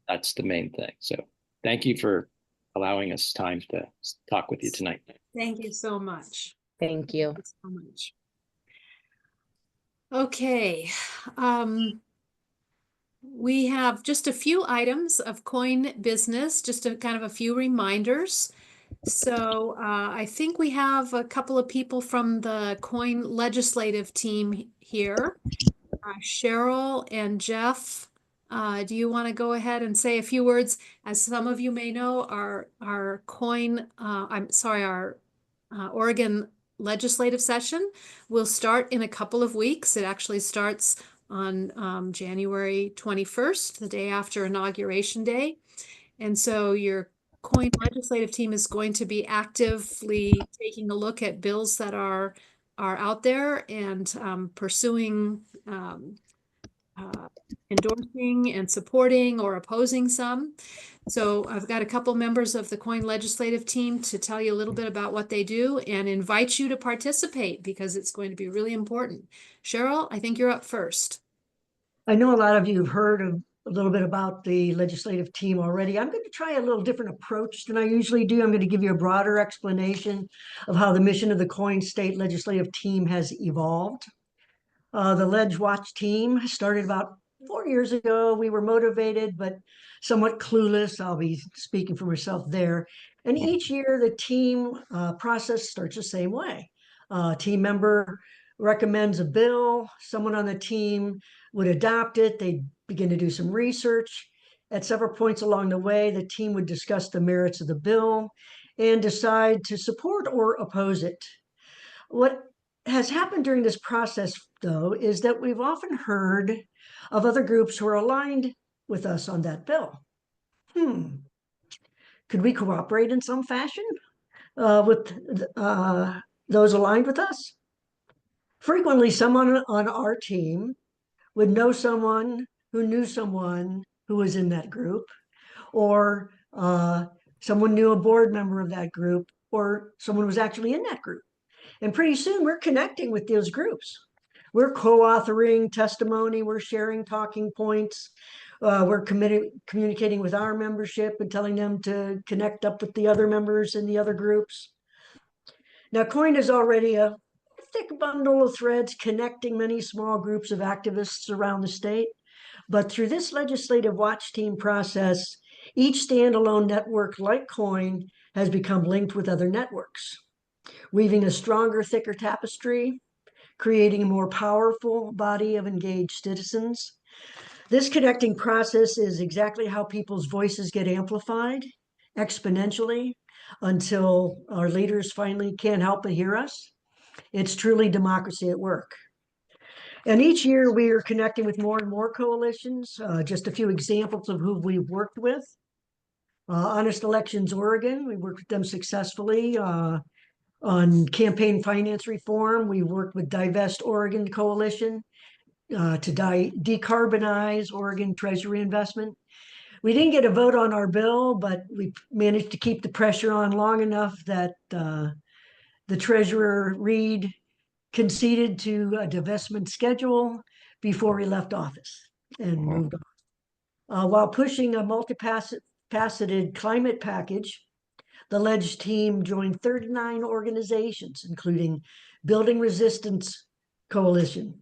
That's the main thing. So thank you for allowing us time to talk with you tonight. Thank you so much. Thank you. Thank you so much. Okay. We have just a few items of coin business, just a kind of a few reminders. So I think we have a couple of people from the COIN legislative team here. Cheryl and Jeff, do you want to go ahead and say a few words? As some of you may know, our Oregon legislative session will start in a couple of weeks. It actually starts on January 21st, the day after Inauguration Day. And so your COIN legislative team is going to be actively taking a look at bills that are out there and pursuing, endorsing and supporting or opposing some. So I've got a couple members of the COIN legislative team to tell you a little bit about what they do and invite you to participate, because it's going to be really important. Cheryl, I think you're up first. I know a lot of you have heard a little bit about the legislative team already. I'm going to try a little different approach than I usually do. I'm going to give you a broader explanation of how the mission of the COIN state legislative team has evolved. The Ledge Watch team started about 4 years ago. We were motivated, but somewhat clueless. I'll be speaking for myself there. And each year the team process starts the same way. Team member recommends a bill. Someone on the team would adopt it. They'd begin to do some research. At several points along the way, the team would discuss the merits of the bill and decide to support or oppose it. What has happened during this process, though, is that we've often heard of other groups who are aligned with us on that bill. Could we cooperate in some fashion with those aligned with us? Frequently, someone on our team would know someone who knew someone who was in that group, or someone knew a board member of that group, or someone was actually in that group. And pretty soon we're connecting with those groups. We're co-authoring testimony, we're sharing talking points, we're communicating with our membership and telling them to connect up with the other members in the other groups. Now, COIN is already a thick bundle of threads connecting many small groups of activists around the state. But through this legislative watch team process, each standalone network like COIN has become linked with other networks, weaving a stronger, thicker tapestry, creating a more powerful body of engaged citizens. This connecting process is exactly how people's voices get amplified exponentially until our leaders finally can't help but hear us. It's truly democracy at work. And each year we are connecting with more and more coalitions. Just a few examples of who we've worked with. Honest Elections Oregon, we worked with them successfully. On campaign finance reform, we worked with Divest Oregon Coalition to decarbonize Oregon Treasury investment. We didn't get a vote on our bill, but we managed to keep the pressure on long enough that the Treasurer Reed conceded to a divestment schedule before he left office and moved on. While pushing a multifaceted climate package, the Ledge team joined 39 organizations, including Building Resistance Coalition,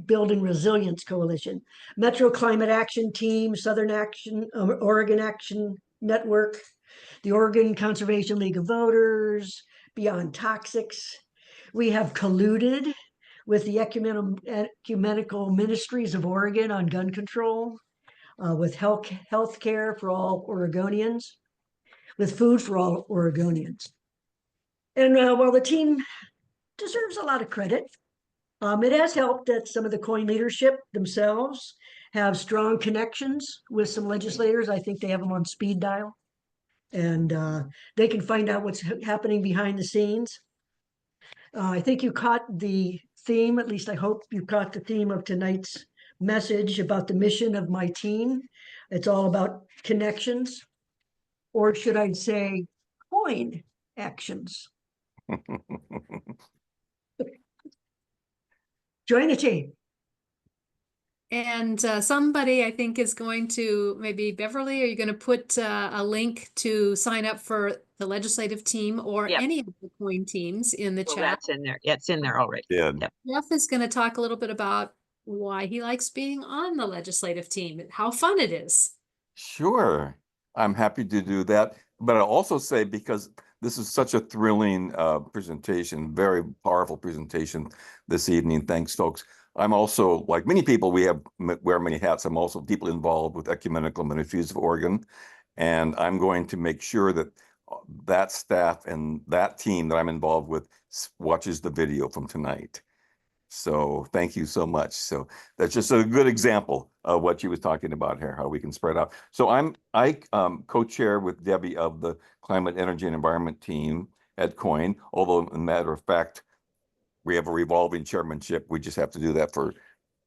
Building Resilience Coalition, Metro Climate Action Team, Southern Action, Oregon Action Network, the Oregon Conservation League of Voters, Beyond Toxics. We have colluded with the Ecumenical Ministries of Oregon on gun control, with health care for all Oregonians, with food for all Oregonians. And while the team deserves a lot of credit, it has helped that some of the COIN leadership themselves have strong connections with some legislators. I think they have them on speed dial, and they can find out what's happening behind the scenes. I think you caught the theme, at least I hope you caught the theme of tonight's message about the mission of my team. It's all about connections, or should I say COIN actions. Join the team. And somebody I think is going to, maybe Beverly, are you going to put a link to sign up for the legislative team or Yep. any of the COIN teams in the Well, chat? that's in there. Yeah, it's in there already. Yeah. Yep. Jeff is going to talk a little bit about why he likes being on the legislative team, how fun it is. Sure. I'm happy to do that. But I'll also say, because this is such a thrilling presentation, very powerful presentation this evening. Thanks, folks. I'm also, like many people, wear many hats. I'm also deeply involved with Ecumenical Ministries of Oregon. And I'm going to make sure that that staff and that team that I'm involved with watches the video from tonight. So thank you so much. So that's just a good example of what she was talking about here, how we can spread out. So I co-chair with Debbie of the Climate, Energy, and Environment team at COIN, although as a matter of fact, we have a revolving chairmanship. We just have to do that for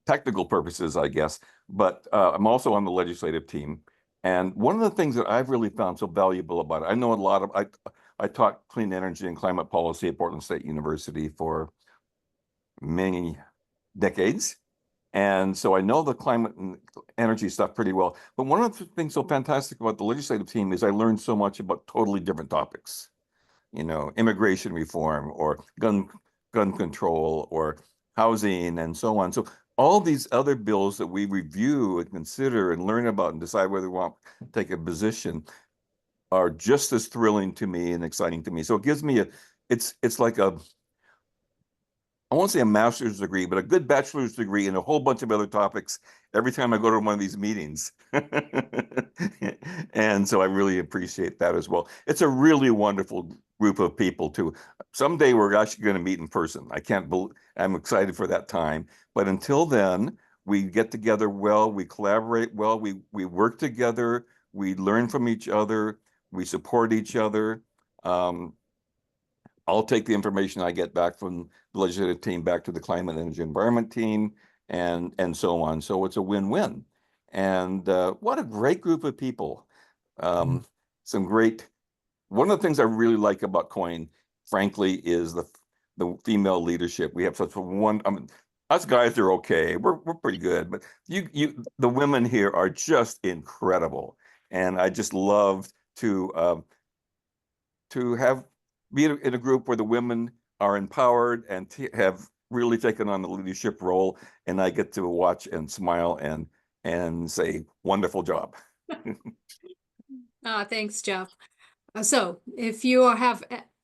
technical purposes, I guess. But I'm also on the legislative team. And one of the things that I've really found so valuable about it, I know a lot of, I taught clean energy and climate policy at Portland State University for many decades. And so I know the climate and energy stuff pretty well. But one of the things so fantastic about the legislative team is I learned so much about totally different topics. You know, immigration reform or gun control or housing and so on. So all these other bills that we review and consider and learn about and decide whether we want to take a position are just as thrilling to me and exciting to me. So it gives me it's like a, I won't say a master's degree, but a good bachelor's degree in a whole bunch of other topics every time I go to one of these meetings. And so I really appreciate that as well. It's a really wonderful group of people too. Someday we're actually going to meet in person. I'm excited for that time. But until then, we get together well, we collaborate well, we work together, we learn from each other, we support each other. I'll take the information I get back from the legislative team back to the climate, energy, environment team, and so on. So it's a win-win. And what a great group of people. Some great. One of the things I really like about COIN, frankly, is the female leadership. We have such a one. I mean, us guys are okay. We're pretty good, but the women here are just incredible, and I just love to be in a group where the women are empowered and have really taken on the leadership role, and I get to watch and smile and say, wonderful job. Thanks, Jeff. So if you have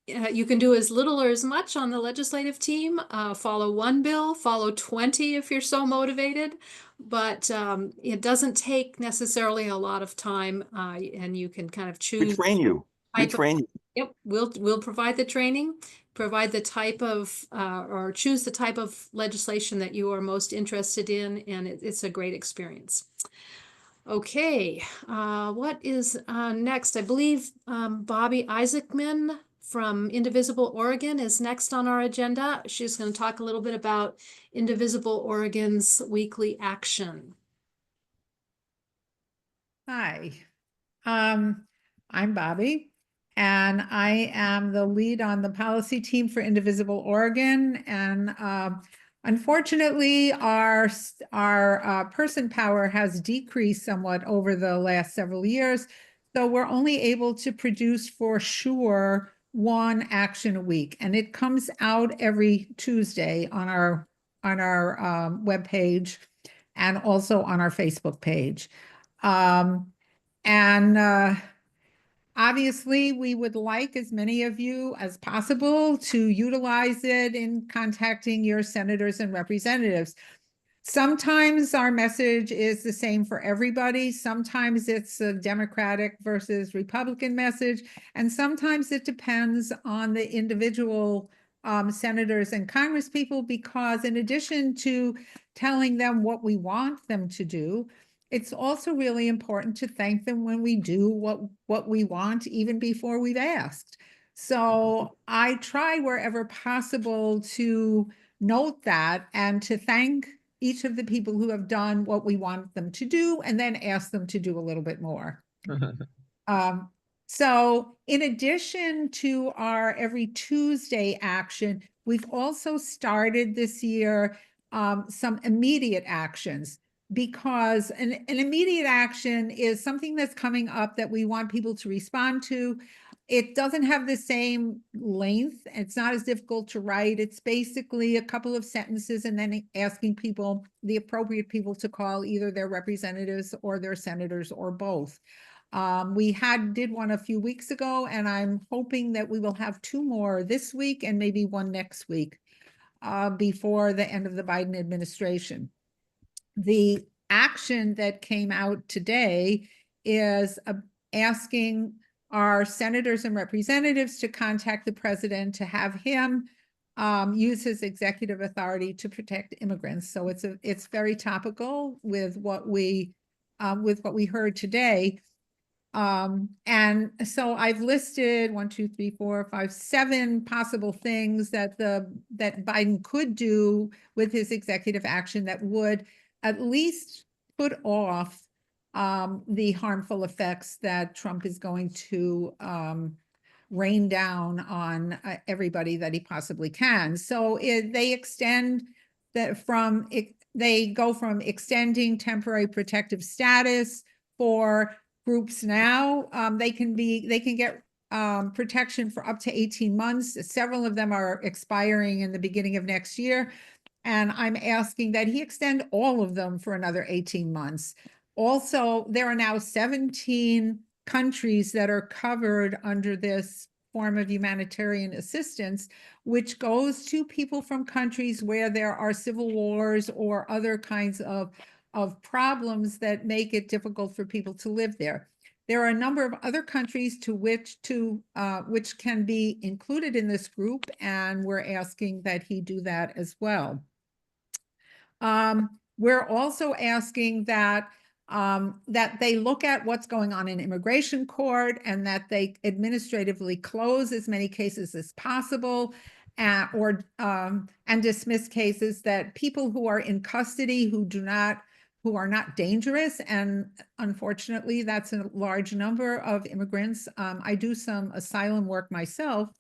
You can do as little or as much on the legislative team. Follow one bill, follow 20 if you're so motivated. But it doesn't take necessarily a lot of time, and you can kind of We choose. train you. We type of- train you. Yep, we'll provide the training, provide the type of or choose the type of legislation that you are most interested in, and it's a great experience. Okay, what is next? I believe Bobby Isaacman from Indivisible Oregon is next on our agenda. She's going to talk a little bit about Indivisible Oregon's weekly action. Hi, I'm Bobby, and I am the lead on the policy team for Indivisible Oregon. And unfortunately, our person power has decreased somewhat over the last several years. So we're only able to produce for sure one action a week, and it comes out every Tuesday on our webpage and also on our Facebook page. Obviously, we would like as many of you as possible to utilize it in contacting your senators and representatives. Sometimes our message is the same for everybody. Sometimes it's a Democratic versus Republican message. And sometimes it depends on the individual senators and congresspeople, because in addition to telling them what we want them to do, it's also really important to thank them when we do what we want, even before we've asked. So I try wherever possible to note that and to thank each of the people who have done what we want them to do, and then ask them to do a little bit more. So in addition to our every Tuesday action, we've also started this year some immediate actions, because an immediate action is something that's coming up that we want people to respond to. It doesn't have the same length. It's not as difficult to write. It's basically a couple of sentences and then asking people, the appropriate people, to call either their representatives or their senators or both. We did one a few weeks ago, and I'm hoping that we will have 2 more this week and maybe 1 next week before the end of the Biden administration. The action that came out today is asking our senators and representatives to contact the president to have him use his executive authority to protect immigrants. So it's very topical with what we heard today. And so I've listed 1, 2, 3, 4, 5, 7 possible things that that Biden could do with his executive action that would at least put off the harmful effects that Trump is going to rain down on everybody that he possibly can. So they extend that they go from extending temporary protective status for groups now. They can get protection for up to 18 months. Several of them are expiring in the beginning of next year. And I'm asking that he extend all of them for another 18 months. Also, there are now 17 countries that are covered under this form of humanitarian assistance, which goes to people from countries where there are civil wars or other kinds of problems that make it difficult for people to live there. There are a number of other countries which can be included in this group, and we're asking that he do that as well. We're also asking that they look at what's going on in immigration court, and that they administratively close as many cases as possible, and dismiss cases that people who are in custody who are not dangerous. And unfortunately, that's a large number of immigrants. I do some asylum work myself,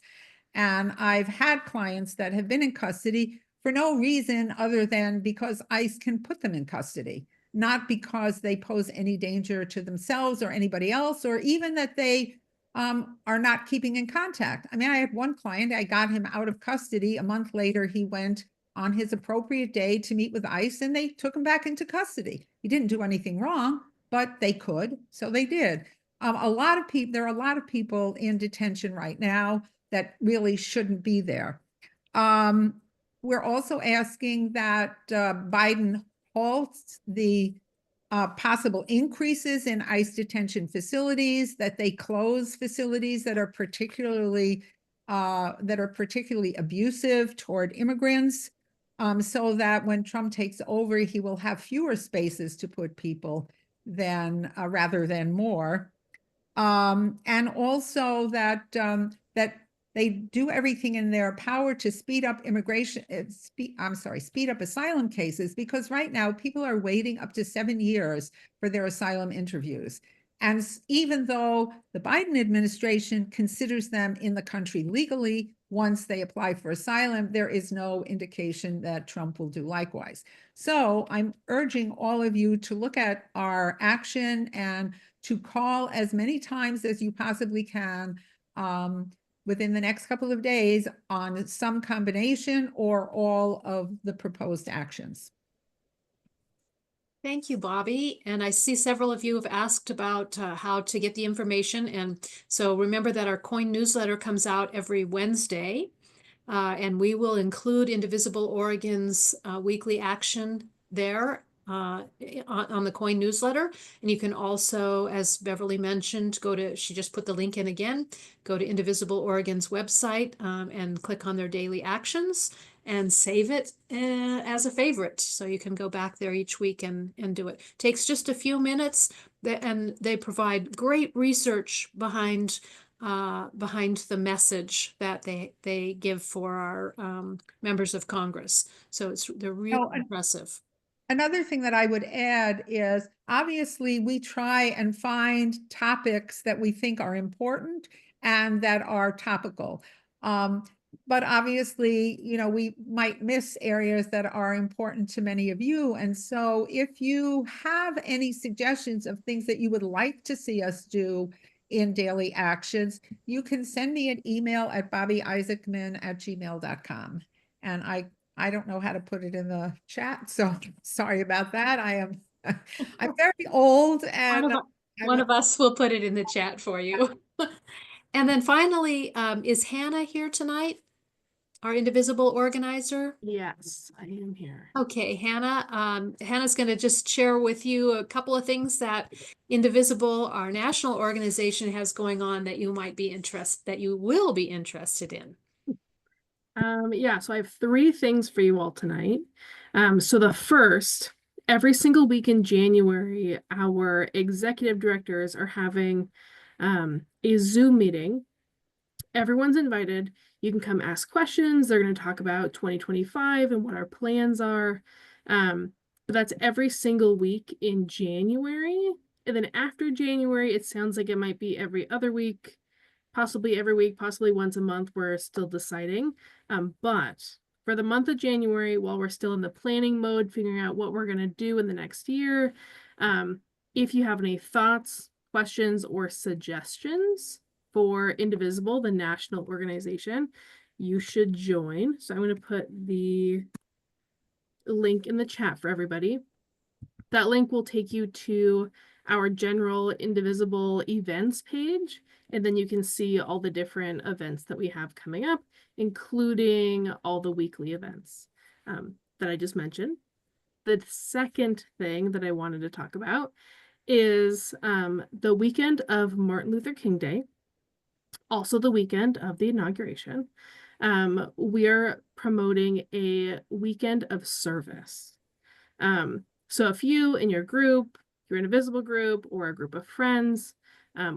and I've had clients that have been in custody for no reason other than because ICE can put them in custody, not because they pose any danger to themselves or anybody else, or even that they are not keeping in contact. I mean, I had one client, I got him out of custody. A month later, he went on his appropriate day to meet with ICE, and they took him back into custody. He didn't do anything wrong, but they could, so they did. There are a lot of people in detention right now that really shouldn't be there. We're also asking that Biden halts the possible increases in ICE detention facilities, that they close facilities that are particularly abusive toward immigrants, so that when Trump takes over, he will have fewer spaces to put people than rather than more. And also that that they do everything in their power to speed up speed up asylum cases, because right now people are waiting up to 7 years for their asylum interviews. And even though the Biden administration considers them in the country legally, once they apply for asylum, there is no indication that Trump will do likewise. So I'm urging all of you to look at our action and to call as many times as you possibly can within the next couple of days on some combination or all of the proposed actions. Thank you, Bobby. And I see several of you have asked about how to get the information. And so remember that our COIN newsletter comes out every Wednesday, and we will include Indivisible Oregon's weekly action there on the COIN newsletter. And you can also, as Beverly mentioned, she just put the link in again, go to Indivisible Oregon's website and click on their daily actions and save it as a favorite. So you can go back there each week and do it. Takes just a few minutes, and they provide great research behind the message that they give for our members of Congress. So they're really impressive. Another thing that I would add is, obviously we try and find topics that we think are important and that are topical. But obviously, you know, we might miss areas that are important to many of you. And so if you have any suggestions of things that you would like to see us do in daily actions, you can send me an email at bobbyisaacman@gmail.com. And I don't know how to put it in the chat, so sorry about that. I'm very old, and one of us will put it in the chat for you. And then finally, is Hannah here tonight? Our Indivisible organizer? Yes, I am here. Okay, Hannah. Hannah's going to just share with you a couple of things that Indivisible, our national organization, has going on that you will be interested in. Yeah, so I have 3 things for you all tonight. So the first, every single week in January, our executive directors are having a Zoom meeting. Everyone's invited. You can come ask questions. They're going to talk about 2025 and what our plans are. But that's every single week in January. And then after January, it sounds like it might be every other week, possibly every week, possibly once a month. We're still deciding. But for the month of January, while we're still in the planning mode, figuring out what we're going to do in the next year, if you have any thoughts, questions, or suggestions for Indivisible, the national organization, you should join. So I'm going to put the link in the chat for everybody. That link will take you to our general Indivisible events page, and then you can see all the different events that we have coming up, including all the weekly events that I just mentioned. The second thing that I wanted to talk about is the weekend of Martin Luther King Day, also the weekend of the inauguration. We're promoting a weekend of service. So if you in your group, your Indivisible group, or a group of friends,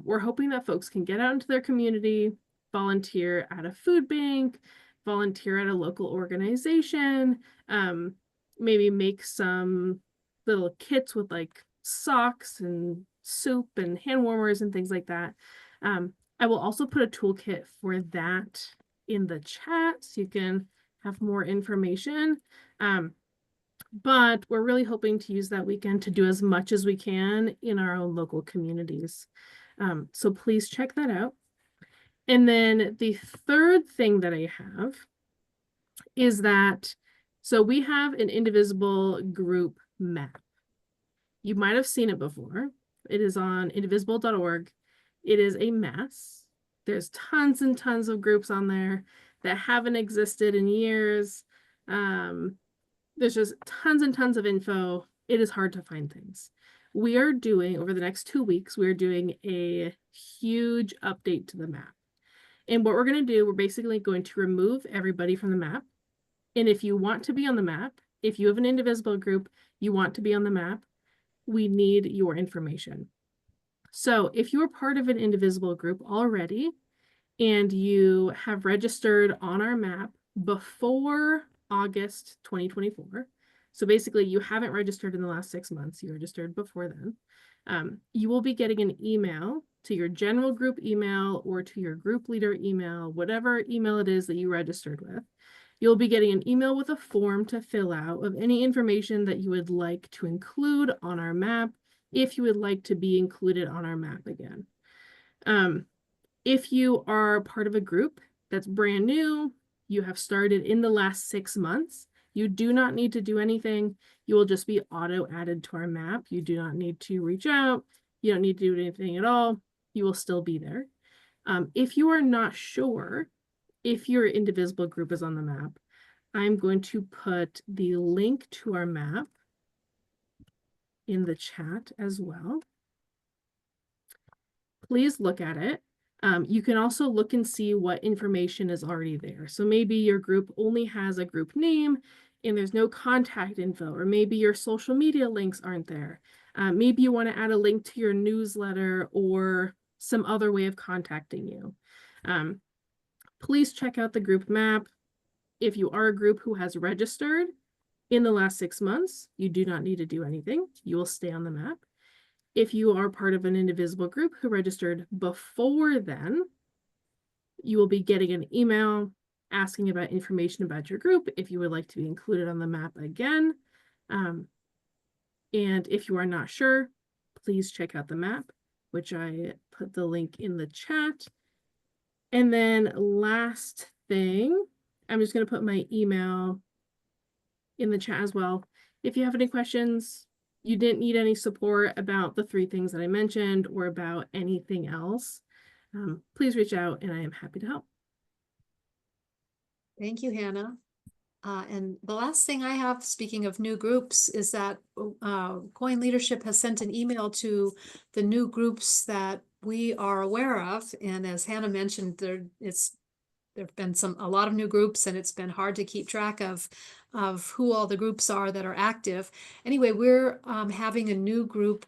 we're hoping that folks can get out into their community, volunteer at a food bank, volunteer at a local organization, maybe make some little kits with like socks and soup and hand warmers and things like that. I will also put a toolkit for that in the chat so you can have more information. But we're really hoping to use that weekend to do as much as we can in our own local communities. So please check that out. And then the third thing that I have is that, so we have an Indivisible group map. You might have seen it before. It is on indivisible.org. It is a mess. There's tons and tons of groups on there that haven't existed in years. There's just tons and tons of info. It is hard to find things. We are doing, over the next 2 weeks, we're doing a huge update to the map. And what we're going to do, we're basically going to remove everybody from the map. And if you want to be on the map, if you have an indivisible group, you want to be on the map, we need your information. So if you are part of an indivisible group already, and you have registered on our map before August 2024, so basically you haven't registered in the last 6 months, you registered before then, you will be getting an email to your general group email or to your group leader email, whatever email it is that you registered with. You'll be getting an email with a form to fill out of any information that you would like to include on our map, if you would like to be included on our map again. If you are part of a group that's brand new, you have started in the last 6 months, you do not need to do anything. You will just be auto added to our map. You do not need to reach out. You don't need to do anything at all. You will still be there. If you are not sure if your indivisible group is on the map, I'm going to put the link to our map in the chat as well. Please look at it. You can also look and see what information is already there. So maybe your group only has a group name and there's no contact info, or maybe your social media links aren't there. Maybe you want to add a link to your newsletter or some other way of contacting you. Please check out the group map. If you are a group who has registered in the last 6 months, you do not need to do anything. You will stay on the map. If you are part of an indivisible group who registered before then, you will be getting an email asking about information about your group if you would like to be included on the map again. And if you are not sure, please check out the map, which I put the link in the chat. And then last thing, I'm just going to put my email in the chat as well. If you have any questions, you didn't need any support about the 3 things that I mentioned or about anything else, please reach out and I am happy to help. Thank you, Hannah. And the last thing I have, speaking of new groups, is that COIN leadership has sent an email to the new groups that we are aware of. And as Hannah mentioned, there have been a lot of new groups, and it's been hard to keep track of who all the groups are that are active. Anyway, we're having a new group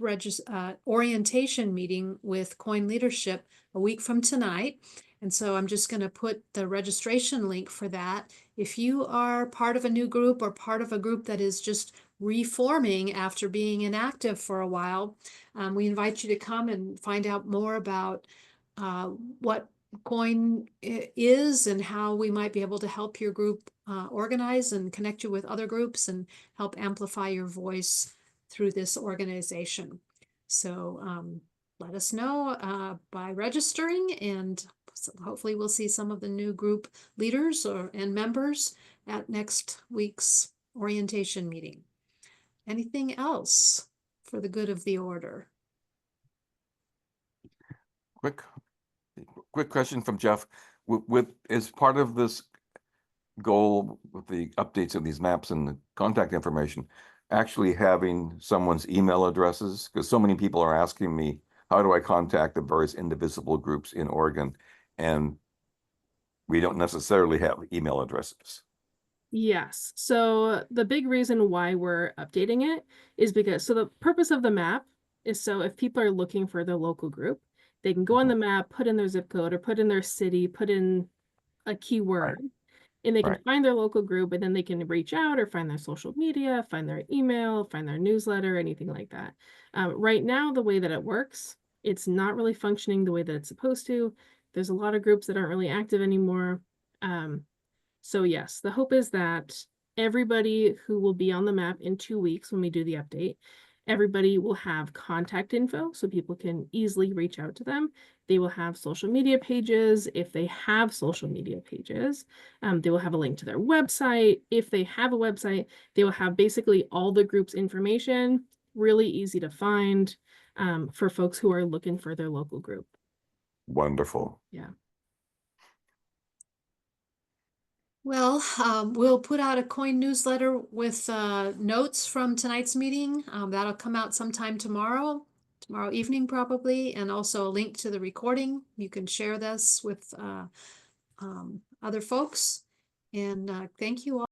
orientation meeting with COIN leadership a week from tonight. And so I'm just going to put the registration link for that. If you are part of a new group or part of a group that is just reforming after being inactive for a while, we invite you to come and find out more about what COIN is and how we might be able to help your group organize and connect you with other groups and help amplify your voice through this organization. So let us know by registering, and so hopefully we'll see some of the new group leaders and members at next week's orientation meeting. Anything else for the good of the order? Quick question from Jeff. Is part of this goal with the updates of these maps and the contact information actually having someone's email addresses? Because so many people are asking me, how do I contact the various indivisible groups in Oregon? And we don't necessarily have email addresses. Yes. So the big reason why we're updating it is because, so the purpose of the map is so if people are looking for their local group, they can go on the map, put in their zip code or put in their city, put in a keyword, and they can find their local group, and then they can reach out or find their social media, find their email, find their newsletter, anything like that. Right now, the way that it works, it's not really functioning the way that it's supposed to. There's a lot of groups that aren't really active anymore. So yes, the hope is that everybody who will be on the map in 2 weeks when we do the update, everybody will have contact info so people can easily reach out to them. They will have social media pages if they have social media pages. They will have a link to their website. If they have a website, they will have basically all the group's information, really easy to find for folks who are looking for their local group. Wonderful. Yeah. Well, we'll put out a COIN newsletter with notes from tonight's meeting. That'll come out sometime tomorrow evening probably, and also a link to the recording. You can share this with other folks. And thank you all.